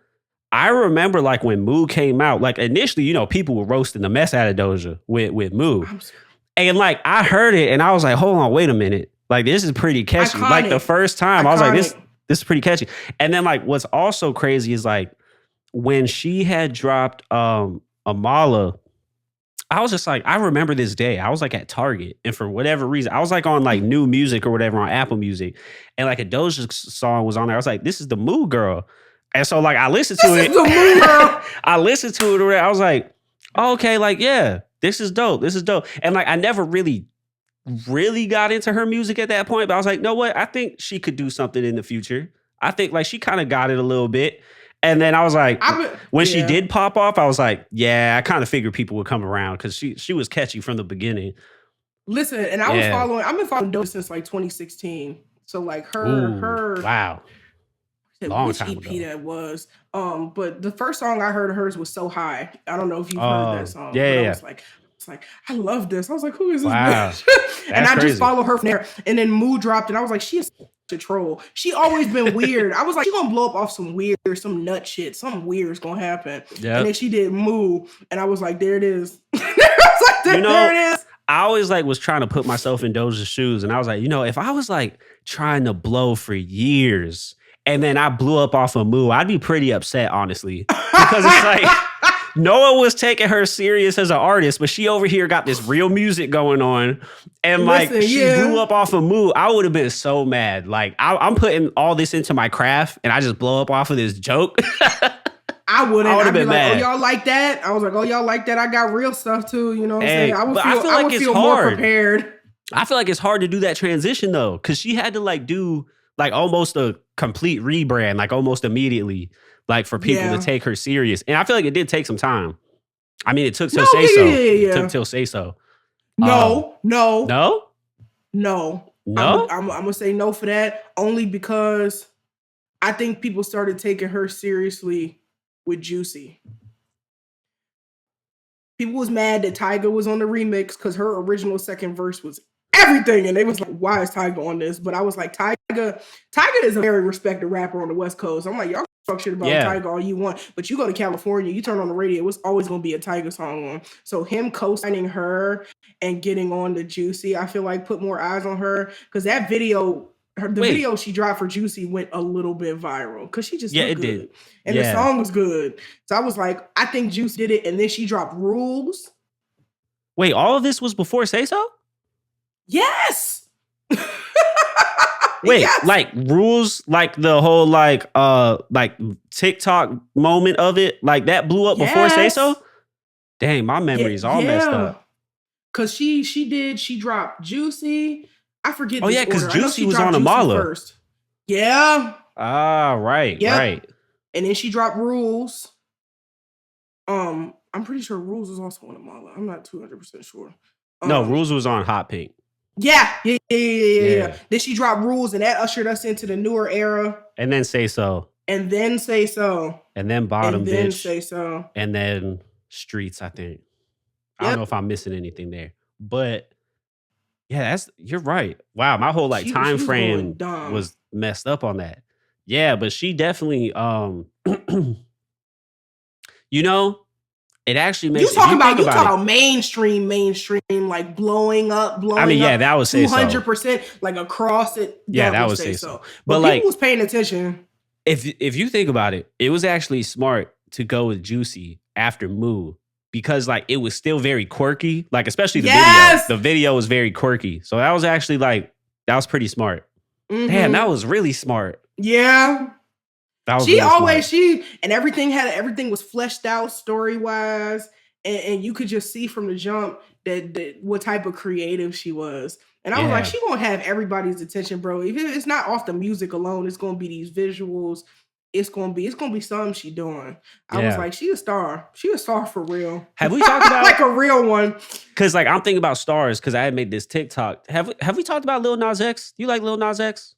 I remember like when Moo came out. Like initially, you know, people were roasting the mess out of Doja with Moo. I'm so- And like I heard it and I was like, hold on, wait a minute. Like this is pretty catchy. Like the Iconic. first time I was like, this Iconic. is pretty catchy. And then like what's also crazy is like when she had dropped Amala, I was just like, I remember this day. I was like at Target and for whatever reason, I was like on like new music or whatever on Apple Music. And like a Doja song was on there. I was like, this is the Moo girl. And so like I listened to This it. is the Moo girl. I listened to it. I was like, oh, okay, like, yeah, this is dope. This is dope. And like, I never really got into her music at that point, but I was like, no, what? I think she could do something in the future. I think like she kind of got it a little bit. And then I was like, when she did pop off, I was like, yeah, I kind of figured people would come around because she was catchy from the beginning. Listen, and I've been following Doja since like 2016. So like her Wow. Long which time EP ago. that was. But the first song I heard of hers was So High. I don't know if you've heard that song. Yeah, but yeah. I was like, I love this. I was like, who is this Wow. bitch? And I just follow her from there. And then Moo dropped, and I was like, she is a troll. She always been weird. I was like, she gonna blow up off some some nut shit. Something weird is gonna happen. Yep. And then she did Moo, and I was like, there it is. I was like, there it is. I always like was trying to put myself in Doja's shoes, and I was like, you know, if I was like trying to blow for years, and then I blew up off of Moo, I'd be pretty upset, honestly, because it's like no one was taking her serious as an artist, but she over here got this real music going on, and like she blew up off of Moo. I would have been so mad. Like I'm putting all this into my craft, and I just blow up off of this joke. I wouldn't. I'd be been like, mad. oh, y'all like that? I was like, oh, y'all like that? I got real stuff too. You know what I'm saying? I would feel hard. more prepared. I feel like it's hard to do that transition though, because she had to like do like almost a complete rebrand, like almost immediately, like for people to take her serious. And I feel like it did take some time. I mean, it took till Say So. It took till Say So. No. I'm gonna say no for that, only because I think people started taking her seriously with Juicy. People was mad that Tyga was on the remix because her original second verse was everything, and they was like, why is Tyga on this? But I was like, Tyga is a very respected rapper on the West Coast. I'm like, y'all fuck shit about Tyga all you want, but you go to California, you turn on the radio, it's always gonna be a Tyga song on. So him co-signing her and getting on the Juicy, I feel like put more eyes on her, because that video, the video she dropped for Juicy went a little bit viral because she just looked good. Did. And the song was good. So I was like, I think Juicy did it, and then she dropped Rules. Wait, all of this was before Say So? Yes. Wait, like Rules, like the whole like TikTok moment of it, like that blew up before Say So? Dang, my memory's all messed up. Cause she dropped Juicy. I forget. Oh yeah, because Juicy was on Amala first. Yeah. Ah, right, right. And then she dropped Rules. I'm pretty sure Rules was also on Amala. I'm not 200% sure. No, Rules was on Hot Pink. Yeah. Then she dropped Rules, and that ushered us into the newer era. And then Say So. And then Say So. And then Bottom and then Bitch. Say So. And then Streets, I think. I don't know if I'm missing anything there. But yeah, you're right. Wow, my whole like time frame was messed up on that. Yeah, but she definitely You know, it actually You makes, if talking you about think you about it, talking about mainstream, like blowing I mean, yeah, up that would say so. 200%, like across it. Yeah, That that would would say say so. so. But But people like, was paying attention. if you think about it, it was actually smart to go with Juicy after Moo because like it was still very quirky. Like especially the video. Yes. The video was very quirky. So that was actually like that was pretty smart. Damn, that Mm-hmm. was really smart. Yeah. That was She really always smart. and everything was fleshed out story wise, and you could just see from the jump that what type of creative she was. And I was like, Yeah. she gonna have everybody's attention, bro. If it's not off the music alone, it's gonna be these visuals. It's gonna be something she doing. I was Yeah. like, she a star. She a star for real. Have we talked Like about, a real one. because like I'm thinking about stars because I had made this TikTok. Have we talked about Lil Nas X? Do you like Lil Nas X?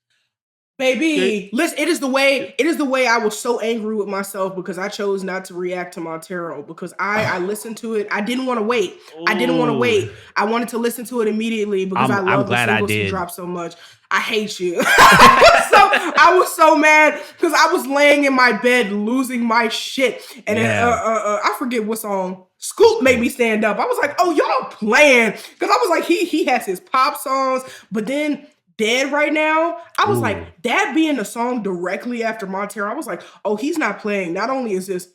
Yeah. Baby, listen, it is the way I was so angry with myself because I chose not to react to Montero because I listened to it. I didn't want to wait. I didn't want to Ooh. wait. I wanted to listen to it immediately because I I'm love the glad I singles he did. dropped so much. I hate you. I was so mad because I was laying in my bed losing my shit. And then, Yeah. I forget what song. Scoop made me stand up. I was like, oh, y'all playing. Because I was like, he has his pop songs, but then Dead Right Now, I was Ooh. like, that being the song directly after Montero, I was like, oh, he's not playing. Not only is this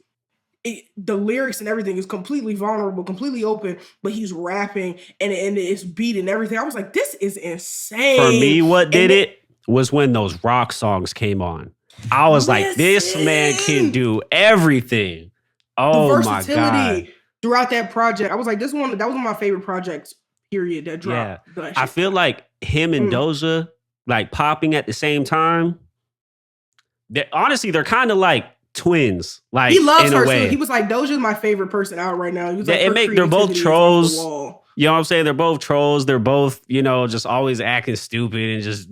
the lyrics and everything is completely vulnerable, completely open, but he's rapping and it's beat and everything. I was like, this is insane. For me, what did And then, it was when those rock songs came on. I was like, this man can do everything. the Oh my God. versatility throughout that project. I was like, that was one of my favorite projects, period, that Yeah. dropped. That I shit feel like him and Doja like popping at the same time. Honestly, they're kind of like twins. Like he loves in a her way. too. He was like, Doja's my favorite person out right now. He was Yeah, like, they're both creativity is off the trolls. wall. You know what I'm saying? They're both trolls. They're both, just always acting stupid and just,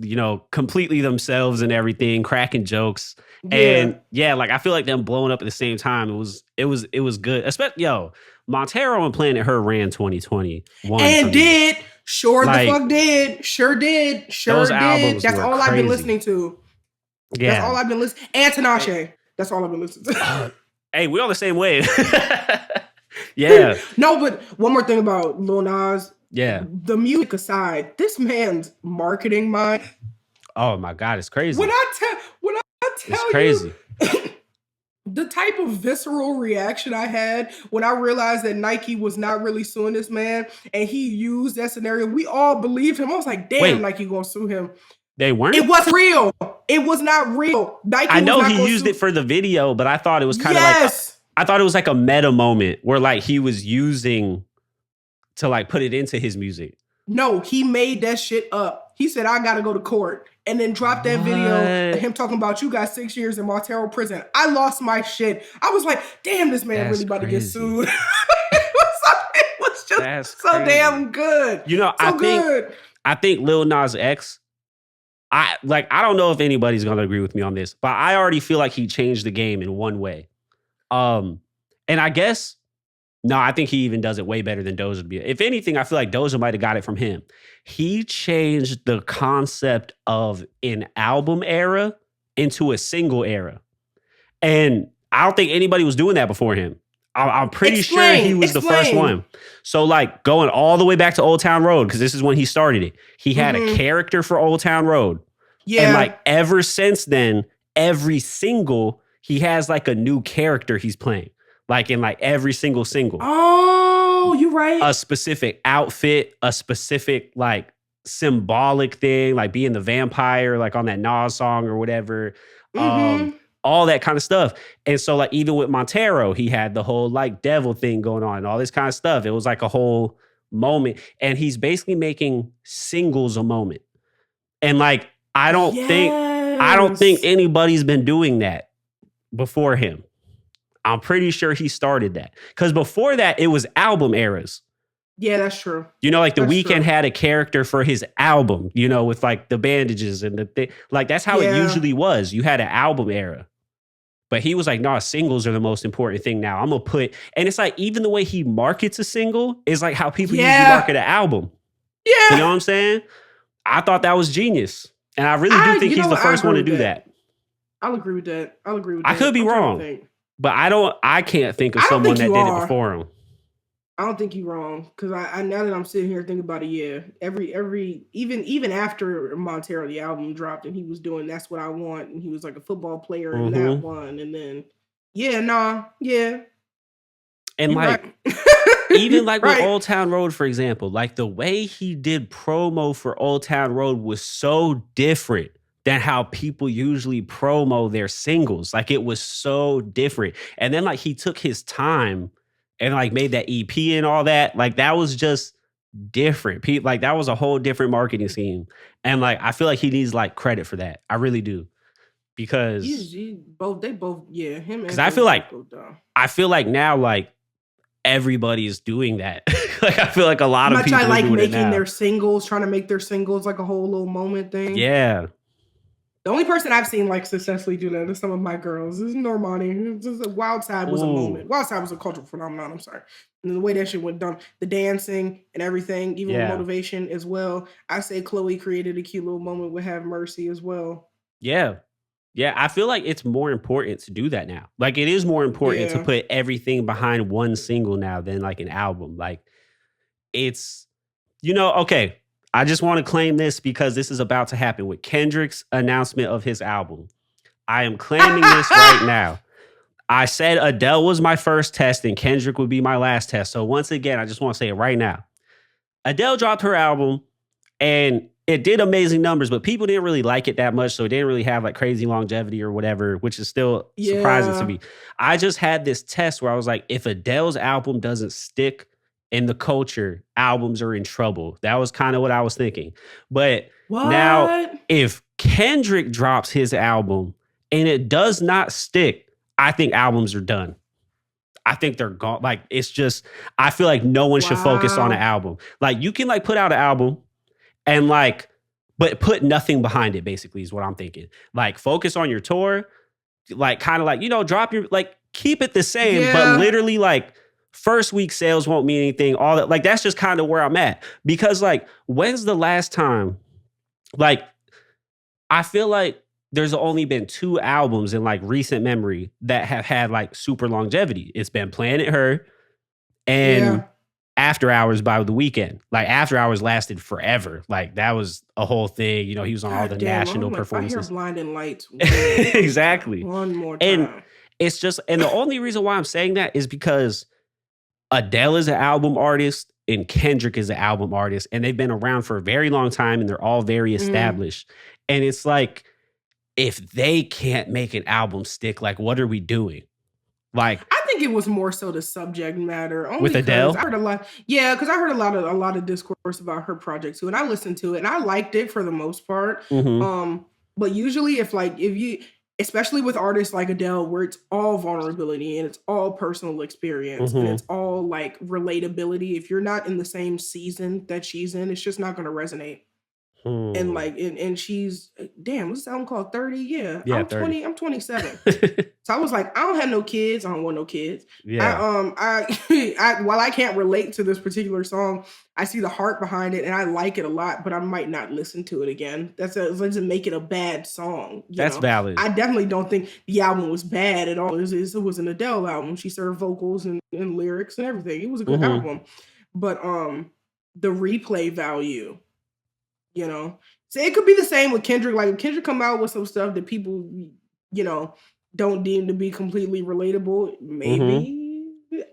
completely themselves and everything, cracking jokes. Yeah. And yeah, like I feel like them blowing up at the same time. It was good. Especially Montero and Planet Her ran 2020. And did. Sure Like, the fuck did. Sure did. Sure those did. albums That's were all I've been crazy. listening to. Yeah. That's all I've been listening. And Tinashe. That's all I've been listening to. Hey, we on the same wave. Yeah. No, but one more thing about Lil Nas. Yeah. The music aside, this man's marketing mind. Oh my God, it's crazy. When I tell It's crazy. you the type of visceral reaction I had when I realized that Nike was not really suing this man and he used that scenario, we all believed him. I was like, damn, Wait. Nike gonna sue him. They weren't? It wasn't real. It was not real. Nike I know was not he gonna used sue. it for the video, but I thought it was kind of Yes. I thought it was like a meta moment where like he was using to like put it into his music. No, he made that shit up. He said, I gotta go to court. And then dropped that video of him talking about you got 6 years in Montero prison. I lost my shit. I was like, damn, this man really about to get sued. It was just so damn good. I think Lil Nas X, I don't know if anybody's gonna agree with me on this, but I already feel like he changed the game in one way. And I guess no, I think he even does it way better than Doja. If anything, I feel like Doja might have got it from him. He changed the concept of an album era into a single era. And I don't think anybody was doing that before him. I'm pretty sure he was the first one. So like going all the way back to Old Town Road, because this is when he started it. He had a character for Old Town Road. Yeah. And like ever since then, every single, he has like a new character he's playing. Like in like every single. Oh, you're right. A specific outfit, a specific like symbolic thing, like being the vampire, like on that Nas song or whatever. All that kind of stuff. And so like even with Montero, he had the whole like devil thing going on and all this kind of stuff. It was like a whole moment. And he's basically making singles a moment. And like I don't think anybody's been doing that before him. I'm pretty sure he started that. Because before that, it was album eras. Yeah, that's true. Like The Weeknd had a character for his album, with like the bandages and the thing. Like that's how it usually was. You had an album era. But he was like, no, singles are the most important thing now. I'm going to put, and it's like, even the way he markets a single is like how people usually market an album. Yeah. You know what I'm saying? I thought that was genius. And I really do think he's the first one to do that. I'll agree with that. I could be wrong. But I can't think of I don't someone think that you did it are. before him. I don't think you're wrong because I now that I'm sitting here thinking about it, yeah, every even after Montero the album dropped and he was doing That's What I Want and he was like a football player in that Mhm. one and then yeah, nah, yeah, And, you're like, right. even, You're like, with right. Old Town Road, for example, like, the way he did promo for Old Town Road was so different than how people usually promo their singles, like, it was so different, and then, like, he took his time and, like, made that EP and all that, like, that was just different. Like, that was a whole different marketing scheme, and, like, I feel like he needs, like, credit for that. I really do, because They both yeah, him because and Doja Cat go down. I feel like now, like, everybody's doing that. Like, I feel like a lot of Much I people are like doing it making now. their singles, trying to make their singles like a whole little moment thing. Yeah. The only person I've seen like successfully do that is some of my girls. This is Normani. Wild Side was a Ooh. moment. Wild Side was a cultural phenomenon. I'm sorry. And the way that shit went down, the dancing and everything, even with Yeah. motivation as well. I say Chloe created a cute little moment with Have Mercy as well. Yeah. Yeah, I feel like it's more important to do that now. Like, it is more important to Yeah. put everything behind one single now than, like, an album. Like, it's okay, I just wanna claim this because this is about to happen with Kendrick's announcement of his album. I am claiming this right now. I said Adele was my first test and Kendrick would be my last test. So once again, I just want to say it right now. Adele dropped her album and it did amazing numbers, but people didn't really like it that much. So it didn't really have like crazy longevity or whatever, which is still surprising to Yeah. me. I just had this test where I was like, if Adele's album doesn't stick in the culture, albums are in trouble. That was kind of what I was thinking. But now, What? if Kendrick drops his album and it does not stick, I think albums are done. I think they're gone. Like, it's just, I feel like no one should focus on an Wow. album. Like, you can like put out an album and like, but put nothing behind it, basically, is what I'm thinking. Like, focus on your tour, like, kind of like, drop your, like, keep it the same, but Yeah. literally, like, first week sales won't mean anything. All that, like, that's just kind of where I'm at. Because, like, when's the last time, like, I feel like there's only been 2 albums in like recent memory that have had like super longevity. It's been Planet Her and Yeah. After Hours by The Weeknd. Like, After Hours lasted forever. Like, that was a whole thing. He was on all the God damn. I'm national like, if I hear performances. blinding lights one more time. Exactly. One more And time. it's just, and the only reason why I'm saying that is because Adele is an album artist and Kendrick is an album artist, and they've been around for a very long time and they're all very established. And it's like, if they can't make an album stick, like, what are we doing? Like, I think it was more so the subject matter, only with because I Adele? heard a lot. Yeah, because I heard a lot of discourse about her project too, and I listened to it and I liked it for the most part. Mhm. But usually, if you, especially with artists like Adele, where it's all vulnerability and it's all personal experience and Mhm. it's all like relatability, if you're not in the same season that she's in, it's just not going to resonate. And Hmm. like and she's damn, what's the album called? 30? Yeah. Yeah, 30. I'm 27. So I was like, I don't have no kids. I don't want no kids. Yeah. While I can't relate to this particular song, I see the heart behind it and I like it a lot, but I might not listen to it again. It doesn't make it a bad song, That's valid. I definitely don't think the album was bad at all. It was an Adele album. She served vocals and lyrics and everything. It was a good Mhm. album. But the replay value, so it could be the same with Kendrick. Like if Kendrick come out with some stuff that people, you know, don't deem to be completely relatable, Mhm. maybe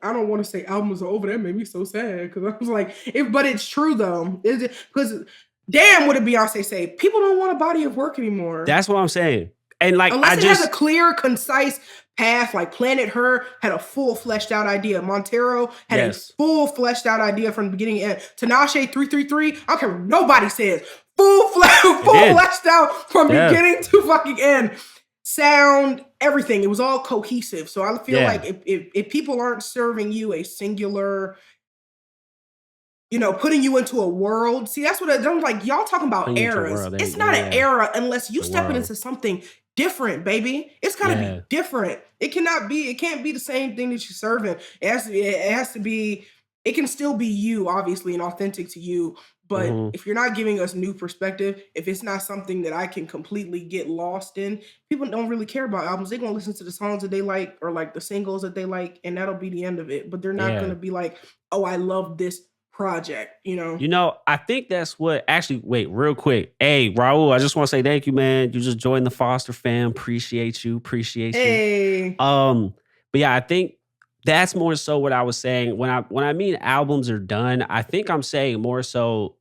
I don't want to say albums are over. That made me so sad because I was like, but it's true though. Is it because damn, what did Beyonce say? People don't want a body of work anymore. That's what I'm saying. And like, Unless it has a clear, concise path, like Planet Her had a full fleshed out idea. Montero had a yes. full fleshed out idea from the beginning to end. Tinashe 333, I don't care what nobody says. Full fleshed out from beginning to fucking end. Sound, everything. It was all cohesive. So I feel like if people aren't serving you a singular, putting you into a world. See, that's what I'm like. Y'all talking about Putting you into a eras. world. There It's you go. not an Yeah. era unless you The stepping world. into something different, baby. It's gotta be Yeah. different. It can't be the same thing that you're serving. It has to be, it can still be you, obviously, and authentic to you, But Mhm. if you're not giving us new perspective, if it's not something that I can completely get lost in, people don't really care about albums. They're gonna listen to the songs that they like or like the singles that they like, and that'll be the end of it. But they're not Yeah. gonna be like, oh, I love this project, you know? I think that's what actually wait, real quick. Hey, Raul, I just want to say thank you, man. You just joined the Foster fam. Appreciate you. Appreciate you. Hey. Um, but yeah, I think that's more so what I was saying. When I mean albums are done, I think I'm saying more so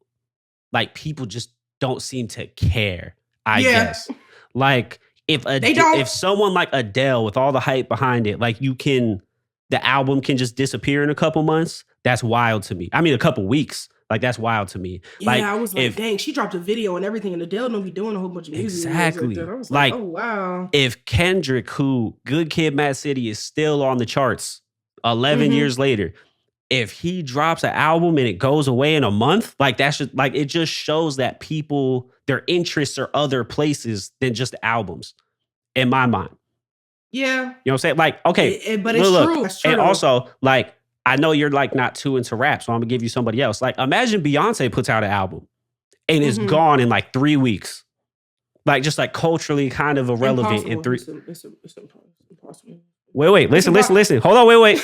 like people just don't seem to care, I Yeah, guess. Like they don't. if someone like Adele with all the hype behind it, like the album can just disappear in a couple months. That's wild to me. I mean, a couple weeks. Like that's wild to me. Yeah, Like I was like, if dang, she dropped a video and everything, and Adele don't be doing a whole bunch of music videos like that. exactly I was like, like oh wow. if Kendrick, who Good Kid, Mad City is still on the charts 11 Hmm. years later, if he drops an album and it goes away in a month, like that's just like it just shows that people their interests are other places than just albums in my mind. Yeah, You know what I'm saying? Like, okay, but it's look, true. That's true and though. also like I know you're like not too into rap, so I'm gonna give you somebody else. Like, imagine Beyonce puts out an album and is Hmm. gone in like 3 weeks, like just like culturally kind of irrelevant in Impossible. three. It's impossible. Wait, It's listen, listen, impossible. listen. Hold on, wait.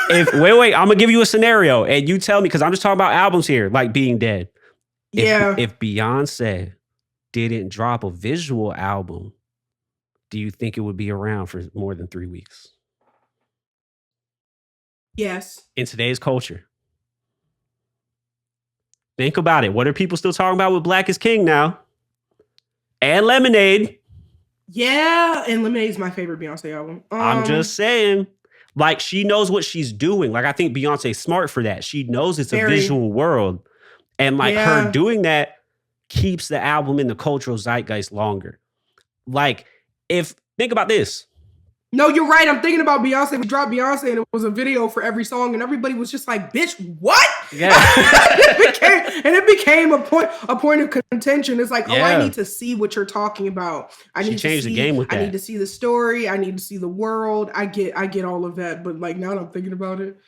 If wait, I'm gonna give you a scenario and you tell me because I'm just talking about albums here, like being dead. Yeah. If Beyonce didn't drop a visual album, do you think it would be around for more than 3 weeks Yes. in today's culture? Think about it. What are people still talking about with Black is King now? And Lemonade. Yeah, and Lemonade is my favorite Beyonce album. I'm just saying. Like, she knows what she's doing. Like, I think Beyonce's smart for that. She knows it's a Very. visual world. And like her Yeah. doing that keeps the album in the cultural zeitgeist longer. Like, if think about this. No, you're right. I'm thinking about Beyonce. We dropped Beyonce, and it was a video for every song, and everybody was just like, "Bitch, what?" Yeah. it became a point of contention. It's like, oh, I Yeah. need to see what you're talking about. She changed the game with I need that. to see the story. I need to see the world. I get all of that, but like now that I'm thinking about it,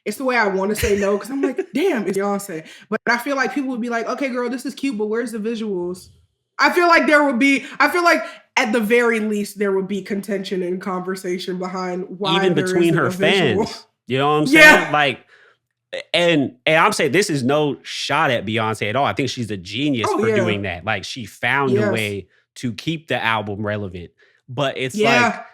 it's the way I want to say no because I'm like, damn, it's Beyonce. But I feel like people would be like, okay, girl, this is cute, but where's the visuals? I feel like at the very least there would be contention and conversation behind why Even there between isn't her a visual. fans. You know what I'm saying? Yeah. Like, and I'm saying this is no shot at Beyonce at all. I think she's a genius Oh for yeah. doing that. Like, she found a Yes. way to keep the album relevant. But it's like Yeah.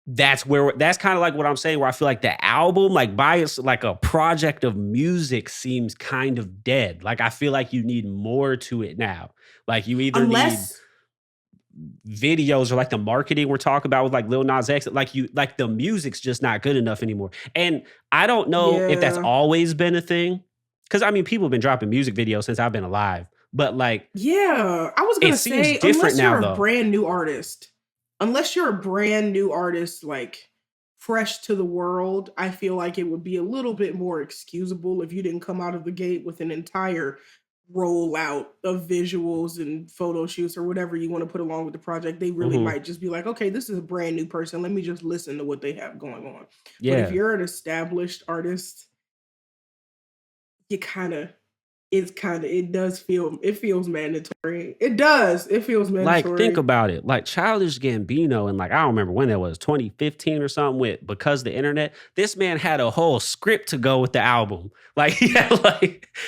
that's kind of like what I'm saying, where I feel like the album, like by its like a project of music, seems kind of dead. Like I feel like you need more to it now. Like you either need Unless videos or like the marketing we're talking about with like Lil Nas X, like the music's just not good enough anymore. And I don't know if that's yeah. always been a thing. Cause I mean, people have been dropping music videos since I've been alive. But like Yeah. I was it gonna seems say, different unless now you're a though. brand new artist, like fresh to the world, I feel like it would be a little bit more excusable if you didn't come out of the gate with an entire rollout of visuals and photo shoots or whatever you want to put along with the project. They really Mhm. might just be like, okay, this is a brand new person. Let me just listen to what they have going on. But if Yeah. you're an established artist, you kind of it feels mandatory. It feels Like, think mandatory. about it. Like Childish Gambino and like I don't remember when that was, 2015 or something with Because the Internet. This man had a whole script to go with the album. Like he had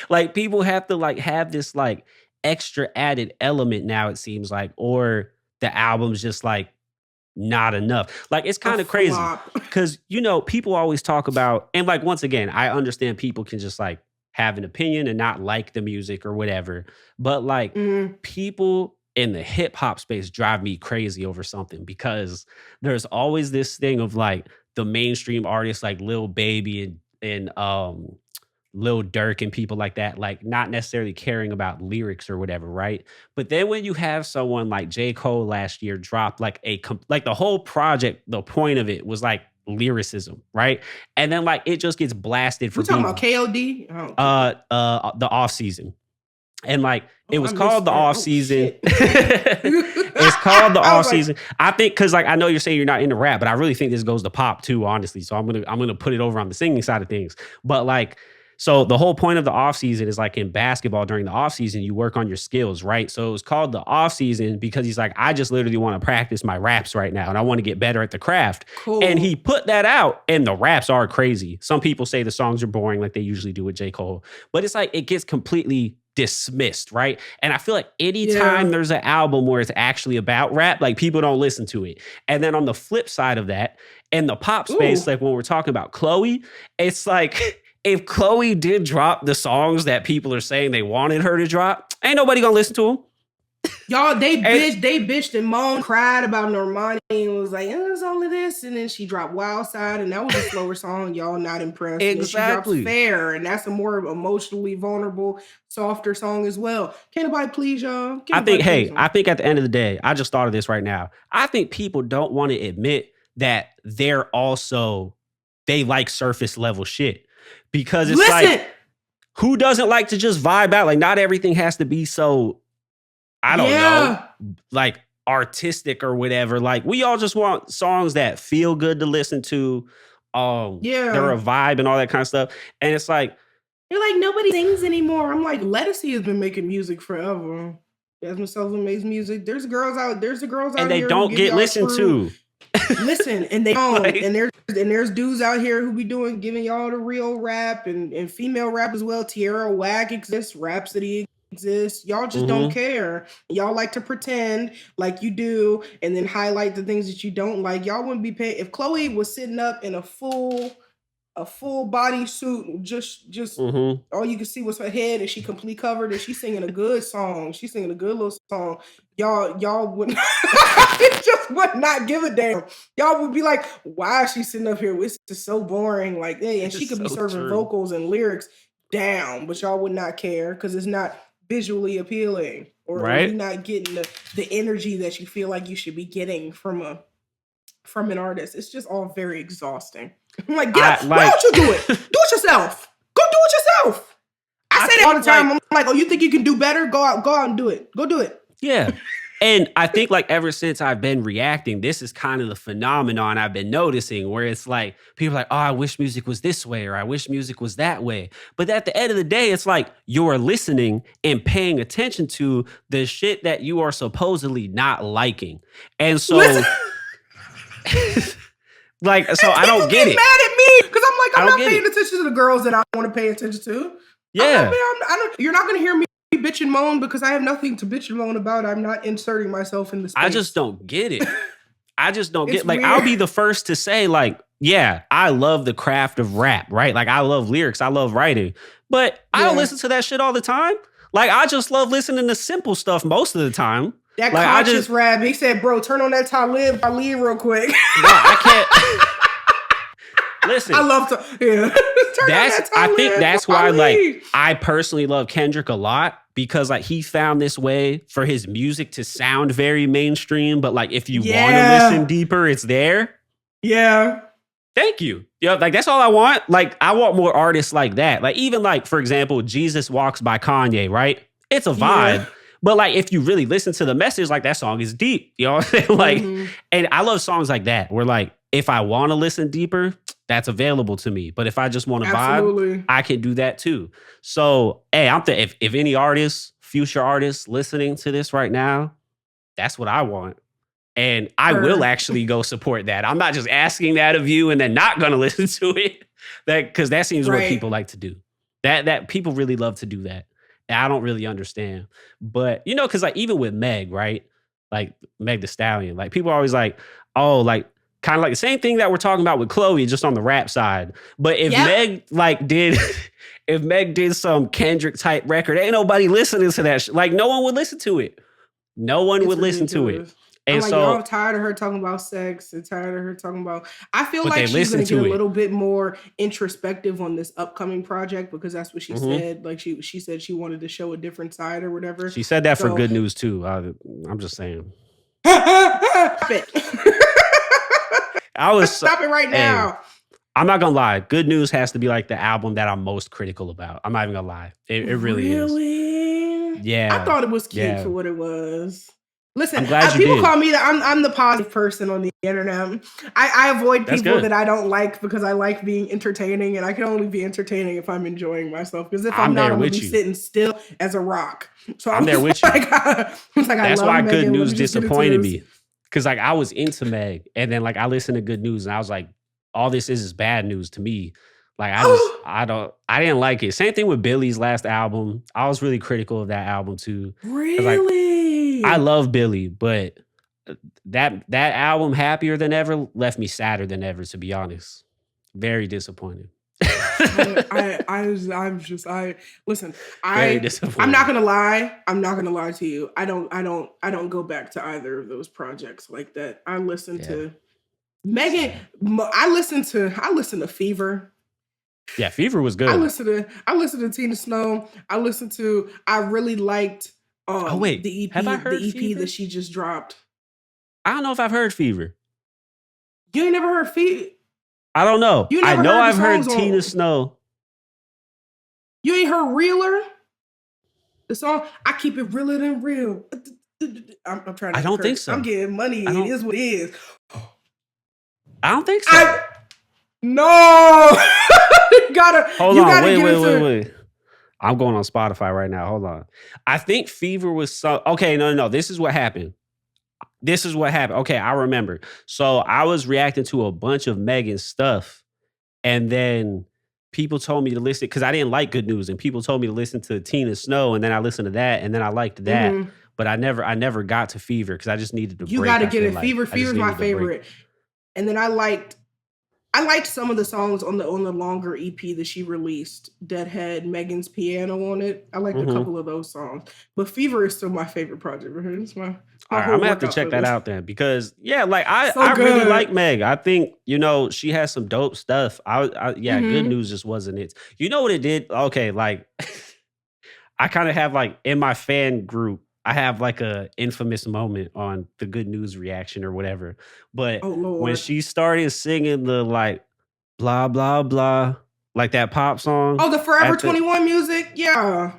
like people have to like have this like extra added element now, it seems like, or the album's just like not enough. Like it's A kind of crazy. flop. Cause people always talk about, and like once again, I understand people can just like have an opinion and not like the music or whatever. But like Mm, people in the hip hop space drive me crazy over something because there's always this thing of like the mainstream artists like Lil Baby and Lil Durk and people like that, like not necessarily caring about lyrics or whatever, right? But then when you have someone like J. Cole last year drop like like the whole project, the point of it was like lyricism, right? And then like it just gets blasted for we talking being about KOD? Oh, the off season. And like it oh, I was called missed the that. off Oh season. shit. It's called the I off was like, season. I think because like I know you're saying you're not into rap, but I really think this goes to pop too, honestly. So I'm gonna put it over on the singing side of things. But like, So the whole point of the off season is like in basketball during the off season, you work on your skills, right? So it was called the off season because he's like, I just literally want to practice my raps right now and I want to get better at the craft. And he Cool. put that out and the raps are crazy. Some people say the songs are boring like they usually do with J. Cole, but it's like it gets completely dismissed, right? And I feel like anytime Yeah. there's an album where it's actually about rap, like people don't listen to it. And then on the flip side of that, in the pop space, Ooh. like when we're talking about Chloe, it's like if Chloe did drop the songs that people are saying they wanted her to drop, ain't nobody gonna listen to them. Y'all, they And bitched and moaned, cried about Normani and was like, it's only this. And then she dropped Wild Side, and that was a slower song. Y'all not impressed. And then she drops exactly. Fair, and that's a more emotionally vulnerable, softer song as well. Can't nobody please y'all? Can't nobody please them? I think at the end of the day, I just thought of this right now. I think people don't want to admit that they like surface level shit because it's Listen, like, who doesn't like to just vibe out? Like, not everything has to be so, I don't know, yeah, like artistic or whatever. Like, we all just want songs that feel good to listen to. They're yeah. a vibe and all that kind of stuff. And it's like, You're like, nobody sings anymore. I'm like, Ledisi has been making music forever. Jasmine Sullivan makes music. There's the girls out and they here who don't give get y'all listened true. to. Listen, and they don't. Like, And there's dudes out here who be giving y'all the real rap and female rap as well. Tierra Whack exists, Rhapsody exists. Y'all just don't mhm, care. Y'all like to pretend like you do and then highlight the things that you don't like. Y'all wouldn't be paying if Chloe was sitting up in a full body suit, just mhm. all you can see was her head and she complete covered and she's singing a good song. She's singing a good little song. Y'all would just would not give a damn. Y'all would be like, why is she sitting up here? This is so boring. Like, hey, and she It's could be so serving true. vocals and lyrics down, but y'all would not care because it's not visually appealing, or you're Right? not getting the energy that you feel like you should be getting from an artist. It's just all very exhausting. I'm like, get I up. Why like, don't you do it? Do it yourself. Go do it yourself. I I say that all the think time. like, I'm like, oh, you think you can do better? Go out and do it. Go do it. yeah. And I think like ever since I've been reacting, this is kind of the phenomenon I've been noticing where it's like people are like, oh, I wish music was this way or I wish music was that way. But at the end of the day, it's like you're listening and paying attention to the shit that you are supposedly not liking. And Listen, so like, so and I people don't get get it. mad at me because I'm like, I I'm don't not get paying it. attention to the girls that I want to pay attention to. I'm not Yeah. paying. I don't. You're not going to hear me bitch and moan because I have nothing to bitch and moan about. I'm not inserting myself in the I just space. don't get it. I just don't It's get like I'll weird. be the first to say like, yeah, I love the craft of rap, right? Like I love lyrics, I love writing. But I don't Yeah. listen to that shit all the time. Like I just love listening to simple stuff most of the time. That Like I conscious just rap. He said, bro, turn on that Talib real quick. no, I can't listen. I love to, yeah. Turn on that I think Talib that's why like Kweli. I personally love Kendrick a lot because like he found this way for his music to sound very mainstream, but like if you want to listen Yeah. deeper, it's there. Yeah. Thank you. Yeah, like that's all I want. Like I want more artists like that. Like even like for example, Jesus Walks by Kanye, right? It's a Yeah. vibe. But like if you really listen to the message, like that song is deep. You know what I'm saying? Like, Mhm. and I love songs like that where like if I want to listen deeper, that's available to me. But if I just want to vibe, Absolutely. I can do that too. So hey, if any artists, future artists listening to this right now, that's what I want. And I will Heard. actually go support that. I'm not just asking that of you and then not gonna listen to it. That because that seems what people Right. like to do. That people really love to do that. And I don't really understand. But you know, because like even with Meg, right? Like Meg the Stallion, like people are always like, oh, like kind of like the same thing that we're talking about with Chloe, just on the rap side. But if Yep. Meg like did if Meg did some Kendrick type record, ain't nobody listening to that. Like no one would listen to it. No one It's would listen to it. ridiculous. I'm And like, y'all, I'm so, tired of her talking about sex and tired of her talking about. I feel but they like she's listen gonna get to a it. little bit more introspective on this upcoming project because that's what she Mhm. said. Like she said she wanted to show a different side or whatever. She said that for So good news too. I'm just saying. stop it. I was so, Stop it right hey, now. I'm not gonna lie. Good News has to be like the album that I'm most critical about. I'm not even gonna lie. It really is. Really? I Yeah. thought it was cute Yeah. for what it was. Listen, I'm glad you people did. call me that I'm the positive person on the internet. I avoid That's people good. that I don't like because I like being entertaining, and I can only be entertaining if I'm enjoying myself. Because if I'm I'm not, there I'm gonna be with you. sitting still as a rock. So I I'm there was with you. I was like, I That's love why Good Megan. Let News me just get into disappointed this. me. Cause like I was into Meg, and then like I listened to Good News, and I was like, all this is bad news to me. Like I didn't like it. Same thing with Billy's last album. I was really critical of that album too. Cause like I Really? love Billy, but that album, Happier Than Ever, left me sadder than ever. To be honest, very disappointed. I'm just listen. Very I'm not disappointed. gonna lie. I'm not gonna lie to you. I don't go back to either of those projects like that. I listen Yeah. to Megan. I listen to Fever. Yeah, Fever was I good. listen to Tina Snow. I really liked Oh wait, the have I EP heard the EP Fever? that she just dropped. I don't know if I've heard Fever. You ain't never heard Fever? I don't know. You I never know heard the I've heard songs Tina on Snow. You ain't heard Realer? The song I keep it realer than real. I'm trying I to don't think curse. I'm so. getting money. I It don't. is what it is. I don't think so. No. Hold You on. gotta get into Wait. I'm going on Spotify right now. Hold on. I think Fever was so. Okay, no. This is what happened. Okay, I remember. So I was reacting to a bunch of Megan stuff, and then people told me to listen because I didn't like Good News, and people told me to listen to Tina Snow, and then I listened to that, and then I liked that. Mhm. But I never got to Fever because I just needed to You break. gotta I get feel it. like I just Fever's my needed to break. favorite. And then I liked some of the songs on the longer EP that she released that had Megan's piano on it. I liked a Mhm. couple of those songs. But Fever is still my favorite project. It's my All right, whole I'm gonna have to workout check that playlist. out then because yeah, like I So really like good. Meg. I think she has some dope stuff. Yeah, Good Mhm. News just wasn't it. You know what it did? Okay, like I kind of have like in my fan group, I have like a infamous moment on the Good News reaction or whatever. But Oh when Lord. she started singing the like blah blah blah, like that pop song Oh, the Forever at the 21 music? Yeah.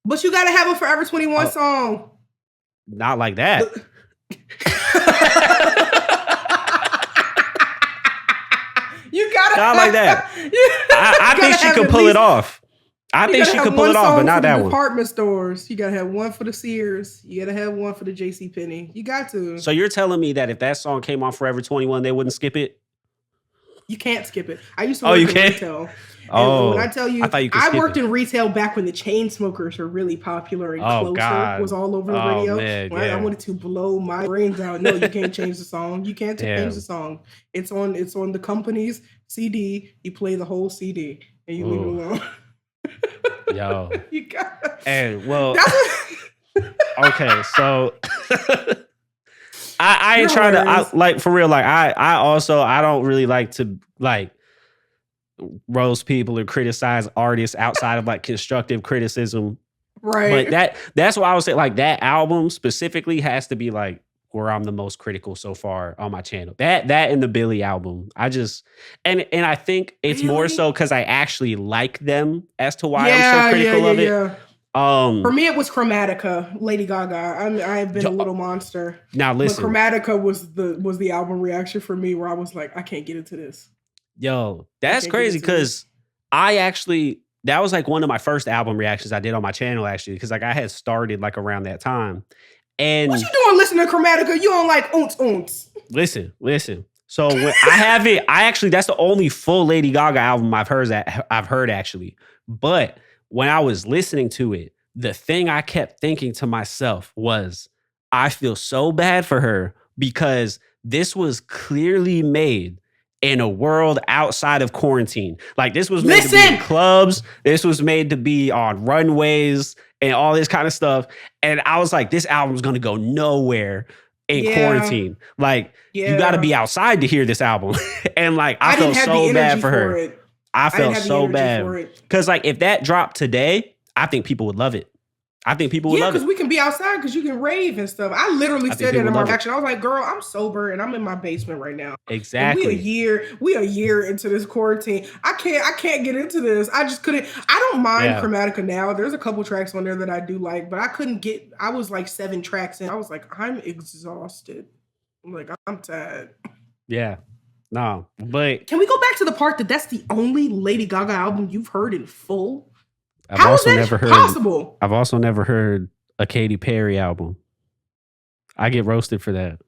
But you gotta have a Forever 21 oh, song. not like that. The- you gotta Not like that. I think gotta she have could at pull it least off. I you think gotta she have could pull one it off, but song for not the that one. department stores. You gotta have one for the Sears. You gotta have one for the JC Penney. You got to. So you're telling me that if that song came on Forever 21, they wouldn't skip it? You can't skip it. I used to Oh, you work in can't? retail. And when I Oh, tell I you, thought you could I skip worked it. in retail back when the chain smokers were really popular and Oh Closer was God. all over the Oh radio. man, When I yeah. wanted to blow my brains out. No, you can't change the song. You can't change the Damn. song. It's on the company's CD. You play the whole CD and you leave it Ooh. alone. Yo. You got And well, that's what okay, so I ain't You're trying to hilarious. like for real, like I don't really like to like roast people or criticize artists outside of like constructive criticism. But Right. that's why I would say like that album specifically has to be like where I'm the most critical so far on my channel. That and the Billy album. I just and I think it's more Really? so because I actually like them as to why I'm so Yeah, yeah, critical yeah, of it. yeah. For me, it was Chromatica, Lady Gaga. I've been a little monster, now but listen, Chromatica was the album reaction for me where I was like, I can't get into this. yo, I that's can't get crazy into this. because I actually that was like one of my first album reactions I did on my channel actually because like I had started like around that time. And What you doing listening to Chromatica? You don't like ounce ounce. listen. So when I have it, that's the only full Lady Gaga album I've heard actually. But when I was listening to it, the thing I kept thinking to myself was, I feel so bad for her because this was clearly made in a world outside of quarantine. Like this was made to be in Listen! clubs. This was made to be on runways and all this kind of stuff. And I was like, this album's gonna go nowhere in Yeah, quarantine. Like you got to be yeah. outside to hear this album. And like I I didn't felt have the so bad energy for for her. it. I I didn't felt have the so energy bad for it. because like if that dropped today, I think people would love it. I think people would Yeah, love because it. we can be outside because you can rave and stuff. I literally I think said that people in would my love it. reaction. I was like, girl, I'm sober and I'm in my basement right now. And Exactly. we a year into this quarantine. I can't get into this. I just couldn't. I don't mind Yeah. Chromatica now. There's a couple tracks on there that I do like, but I couldn't get. I was like 7 tracks in. I was like, I'm exhausted. I'm like, I'm tired. Yeah. No. But Can we go back to the part that that's the only Lady Gaga album you've heard in full? I've How is also that never heard possible? I've also never heard a Katy Perry album. I get roasted for that.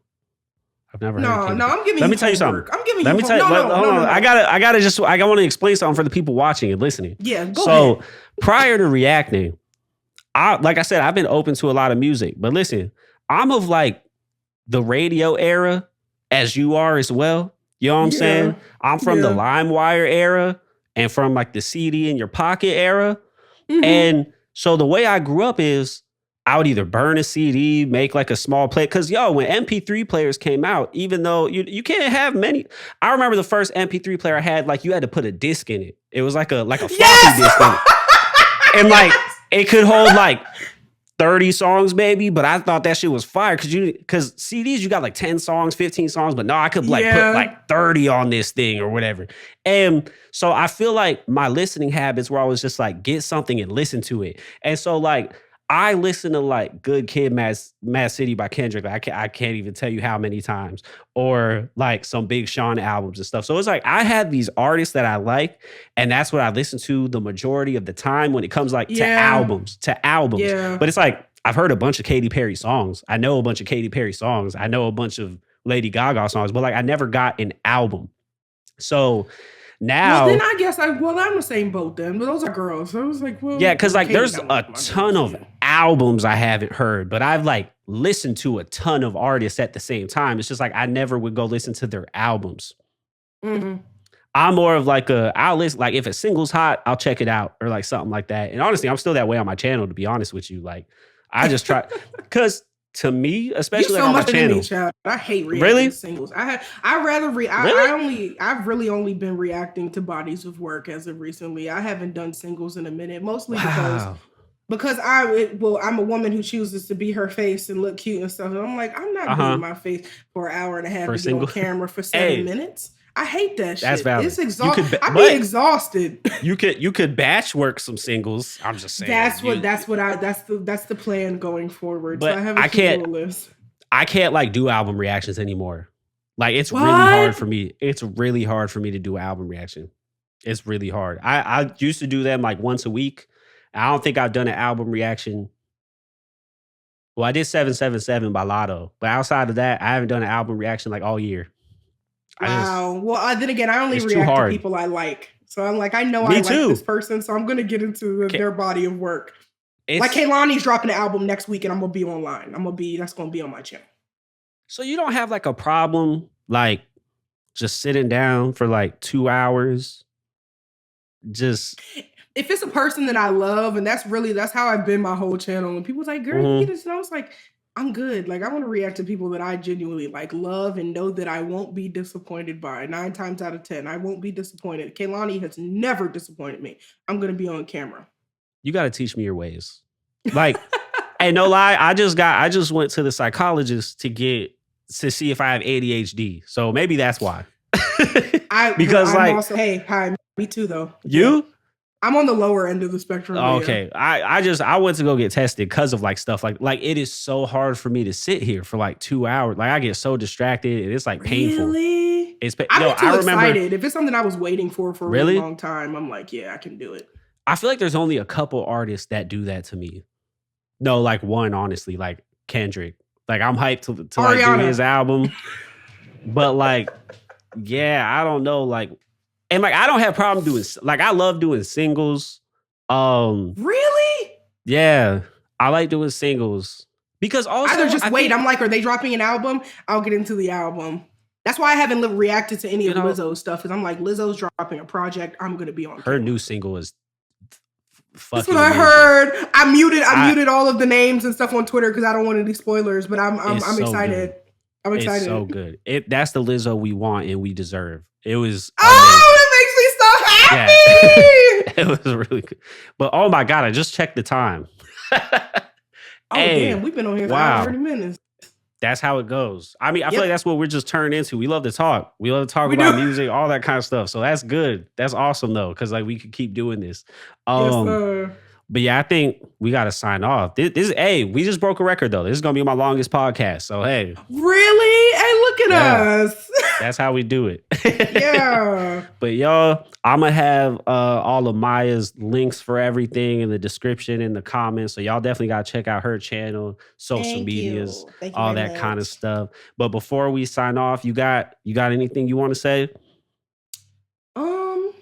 I've never heard No, Katy no, Perry. I'm giving Let you me tell you something. homework. I'm giving Let you me tell you. no, Hold on. no. I want to explain something for the people watching and listening. Yeah, go So ahead. prior to reacting, like I said, I've been open to a lot of music. But listen, I'm of like the radio era, as you are as well. You know what I'm saying? I'm from the Yeah. LimeWire era and from like the CD in your pocket era. Mhm. And so the way I grew up is I would either burn a CD, make like a small play. Cause when MP3 players came out, even though you can't have many, I remember the first MP3 player I had, like you had to put a disc in it. It was like a floppy disc in it. And like it could hold like 30 songs maybe, but I thought that shit was fire because CDs you got like 10 songs, 15 songs, but no, I could like put like 30 on this thing or whatever. And so I feel like my listening habits were always just like get something and listen to it. And so like I listen to like Good Kid, Mad City by Kendrick. Like, I can't even tell you how many times, or like some Big Sean albums and stuff. So it's like I had these artists that I like, and that's what I listen to the majority of the time when it comes like to albums. Yeah. But it's like I've heard a bunch of Katy Perry songs. I know a bunch of Katy Perry songs. I know a bunch of Lady Gaga songs, but like I never got an album. So now, well, then I guess I'm the same boat then. But those are girls. So I was like, well, yeah, because like Katy there's not a one of my ton girls, of albums I haven't heard, but I've like listened to a ton of artists at the same time. It's just like I never would go listen to their albums. Mhm. I'm more of like I'll listen, like if a single's hot, I'll check it out or like something like that. And honestly, I'm still that way on my channel, to be honest with you. Like I just try because to me, especially You're like on my much channel. Me, child. I hate reacting Really? to singles. I've really only been reacting to bodies of work as of recently. I haven't done singles in a minute, mostly because I'm a woman who chooses to be her face and look cute and stuff. And I'm like, I'm not being my face for an hour and a half to get on camera for 7 minutes. I hate that shit. That's valid. It's exhausting. I'd be exhausted. You could batch work some singles. I'm just saying. That's the plan going forward. But so I have a cute little list. I can't like do album reactions anymore. Like it's really hard for me. It's really hard for me to do album reaction. It's really hard. I used to do them like once a week. I don't think I've done an album reaction. Well, I did 777 by Lotto, but outside of that, I haven't done an album reaction like all year. Well, then again, I only react to people I like. So I'm like, I know I like this person, so I'm going to get into their body of work. Like Kehlani's dropping an album next week and I'm going to be online. That's going to be on my channel. So you don't have like a problem like just sitting down for like 2 hours? Just... If it's a person that I love, and that's how I've been my whole channel. And people's like, girl, you get this. And I was like, I'm good. Like, I want to react to people that I genuinely like, love, and know that I won't be disappointed by. 9 times out of 10, I won't be disappointed. Kehlani has never disappointed me. I'm going to be on camera. You got to teach me your ways. Like, hey, no lie. I just went to the psychologist to see if I have ADHD. So maybe that's why. Hi, me too, though. You? I'm on the lower end of the spectrum. Okay. I went to go get tested because of like stuff like it is so hard for me to sit here for like 2 hours. Like I get so distracted and it's like painful. Really? I'm too excited. If it's something I was waiting for a really long time, I'm like, yeah, I can do it. I feel like there's only a couple artists that do that to me. No, like one, honestly, like Kendrick. Like I'm hyped to like do his album. But like, yeah, I don't know. Like, and like I don't have problem doing, like I love doing singles. Really? Yeah. I like doing singles. Because also either just wait, I'm like, are they dropping an album? I'll get into the album. That's why I haven't reacted to any of Lizzo's stuff, because I'm like, Lizzo's dropping a project. I'm gonna be on her new single is fucking. That's what I heard. I muted all of the names and stuff on Twitter because I don't want any spoilers. But I'm excited. Good. I'm excited. It's so good. That's the Lizzo we want and we deserve. It was. It makes me so happy. Yeah. It was really good. But oh my god, I just checked the time. Oh, damn, Hey, we've been on here for an hour and 30 wow. minutes. That's how it goes. I mean, I feel like Yep, that's what we're just turned into. We love to talk. We love to talk we about do. music, all that kind of stuff. So that's good. That's awesome though, because like we could keep doing this. Yes, Um, sir. but yeah, I think we got to sign off. This, hey, we just broke a record though. This is gonna be my longest podcast. So hey, Really? Hey, look at yeah, us. that's how we do it. Yeah. But y'all, I'm gonna have all of Maya's links for everything in the description in the comments. So y'all definitely gotta check out her channel, social Thank medias, you. Thank you all very that kind of much. stuff. But before we sign off, you got anything you want to say? Um,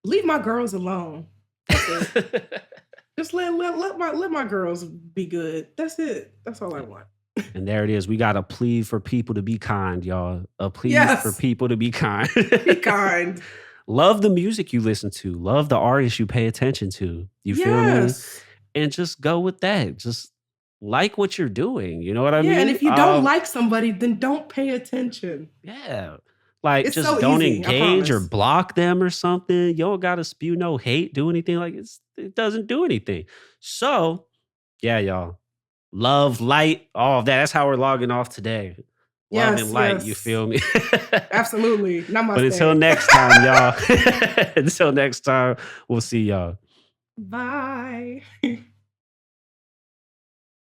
leave my girls alone. That's it. Just let my girls be good. That's it. That's all I want. And there it is. We got a plea for people to be kind, y'all. A plea for Yes. people to be kind. Be kind. Love the music you listen to. Love the artists you pay attention to. You feel me? Yes. And just go with that. Just like what you're doing. You know what I Yeah, and mean? if you don't like somebody, then don't pay attention. Yeah. Like It's just so don't easy, I engage or promise. block them or something. You don't gotta spew no hate, do anything like it doesn't do anything. So yeah, y'all. Love, light, all of that. That's how we're logging off today. Love and Yes, light, you yes. feel me? Absolutely. But until Namaste. next time, y'all. Until next time, we'll see y'all. Bye.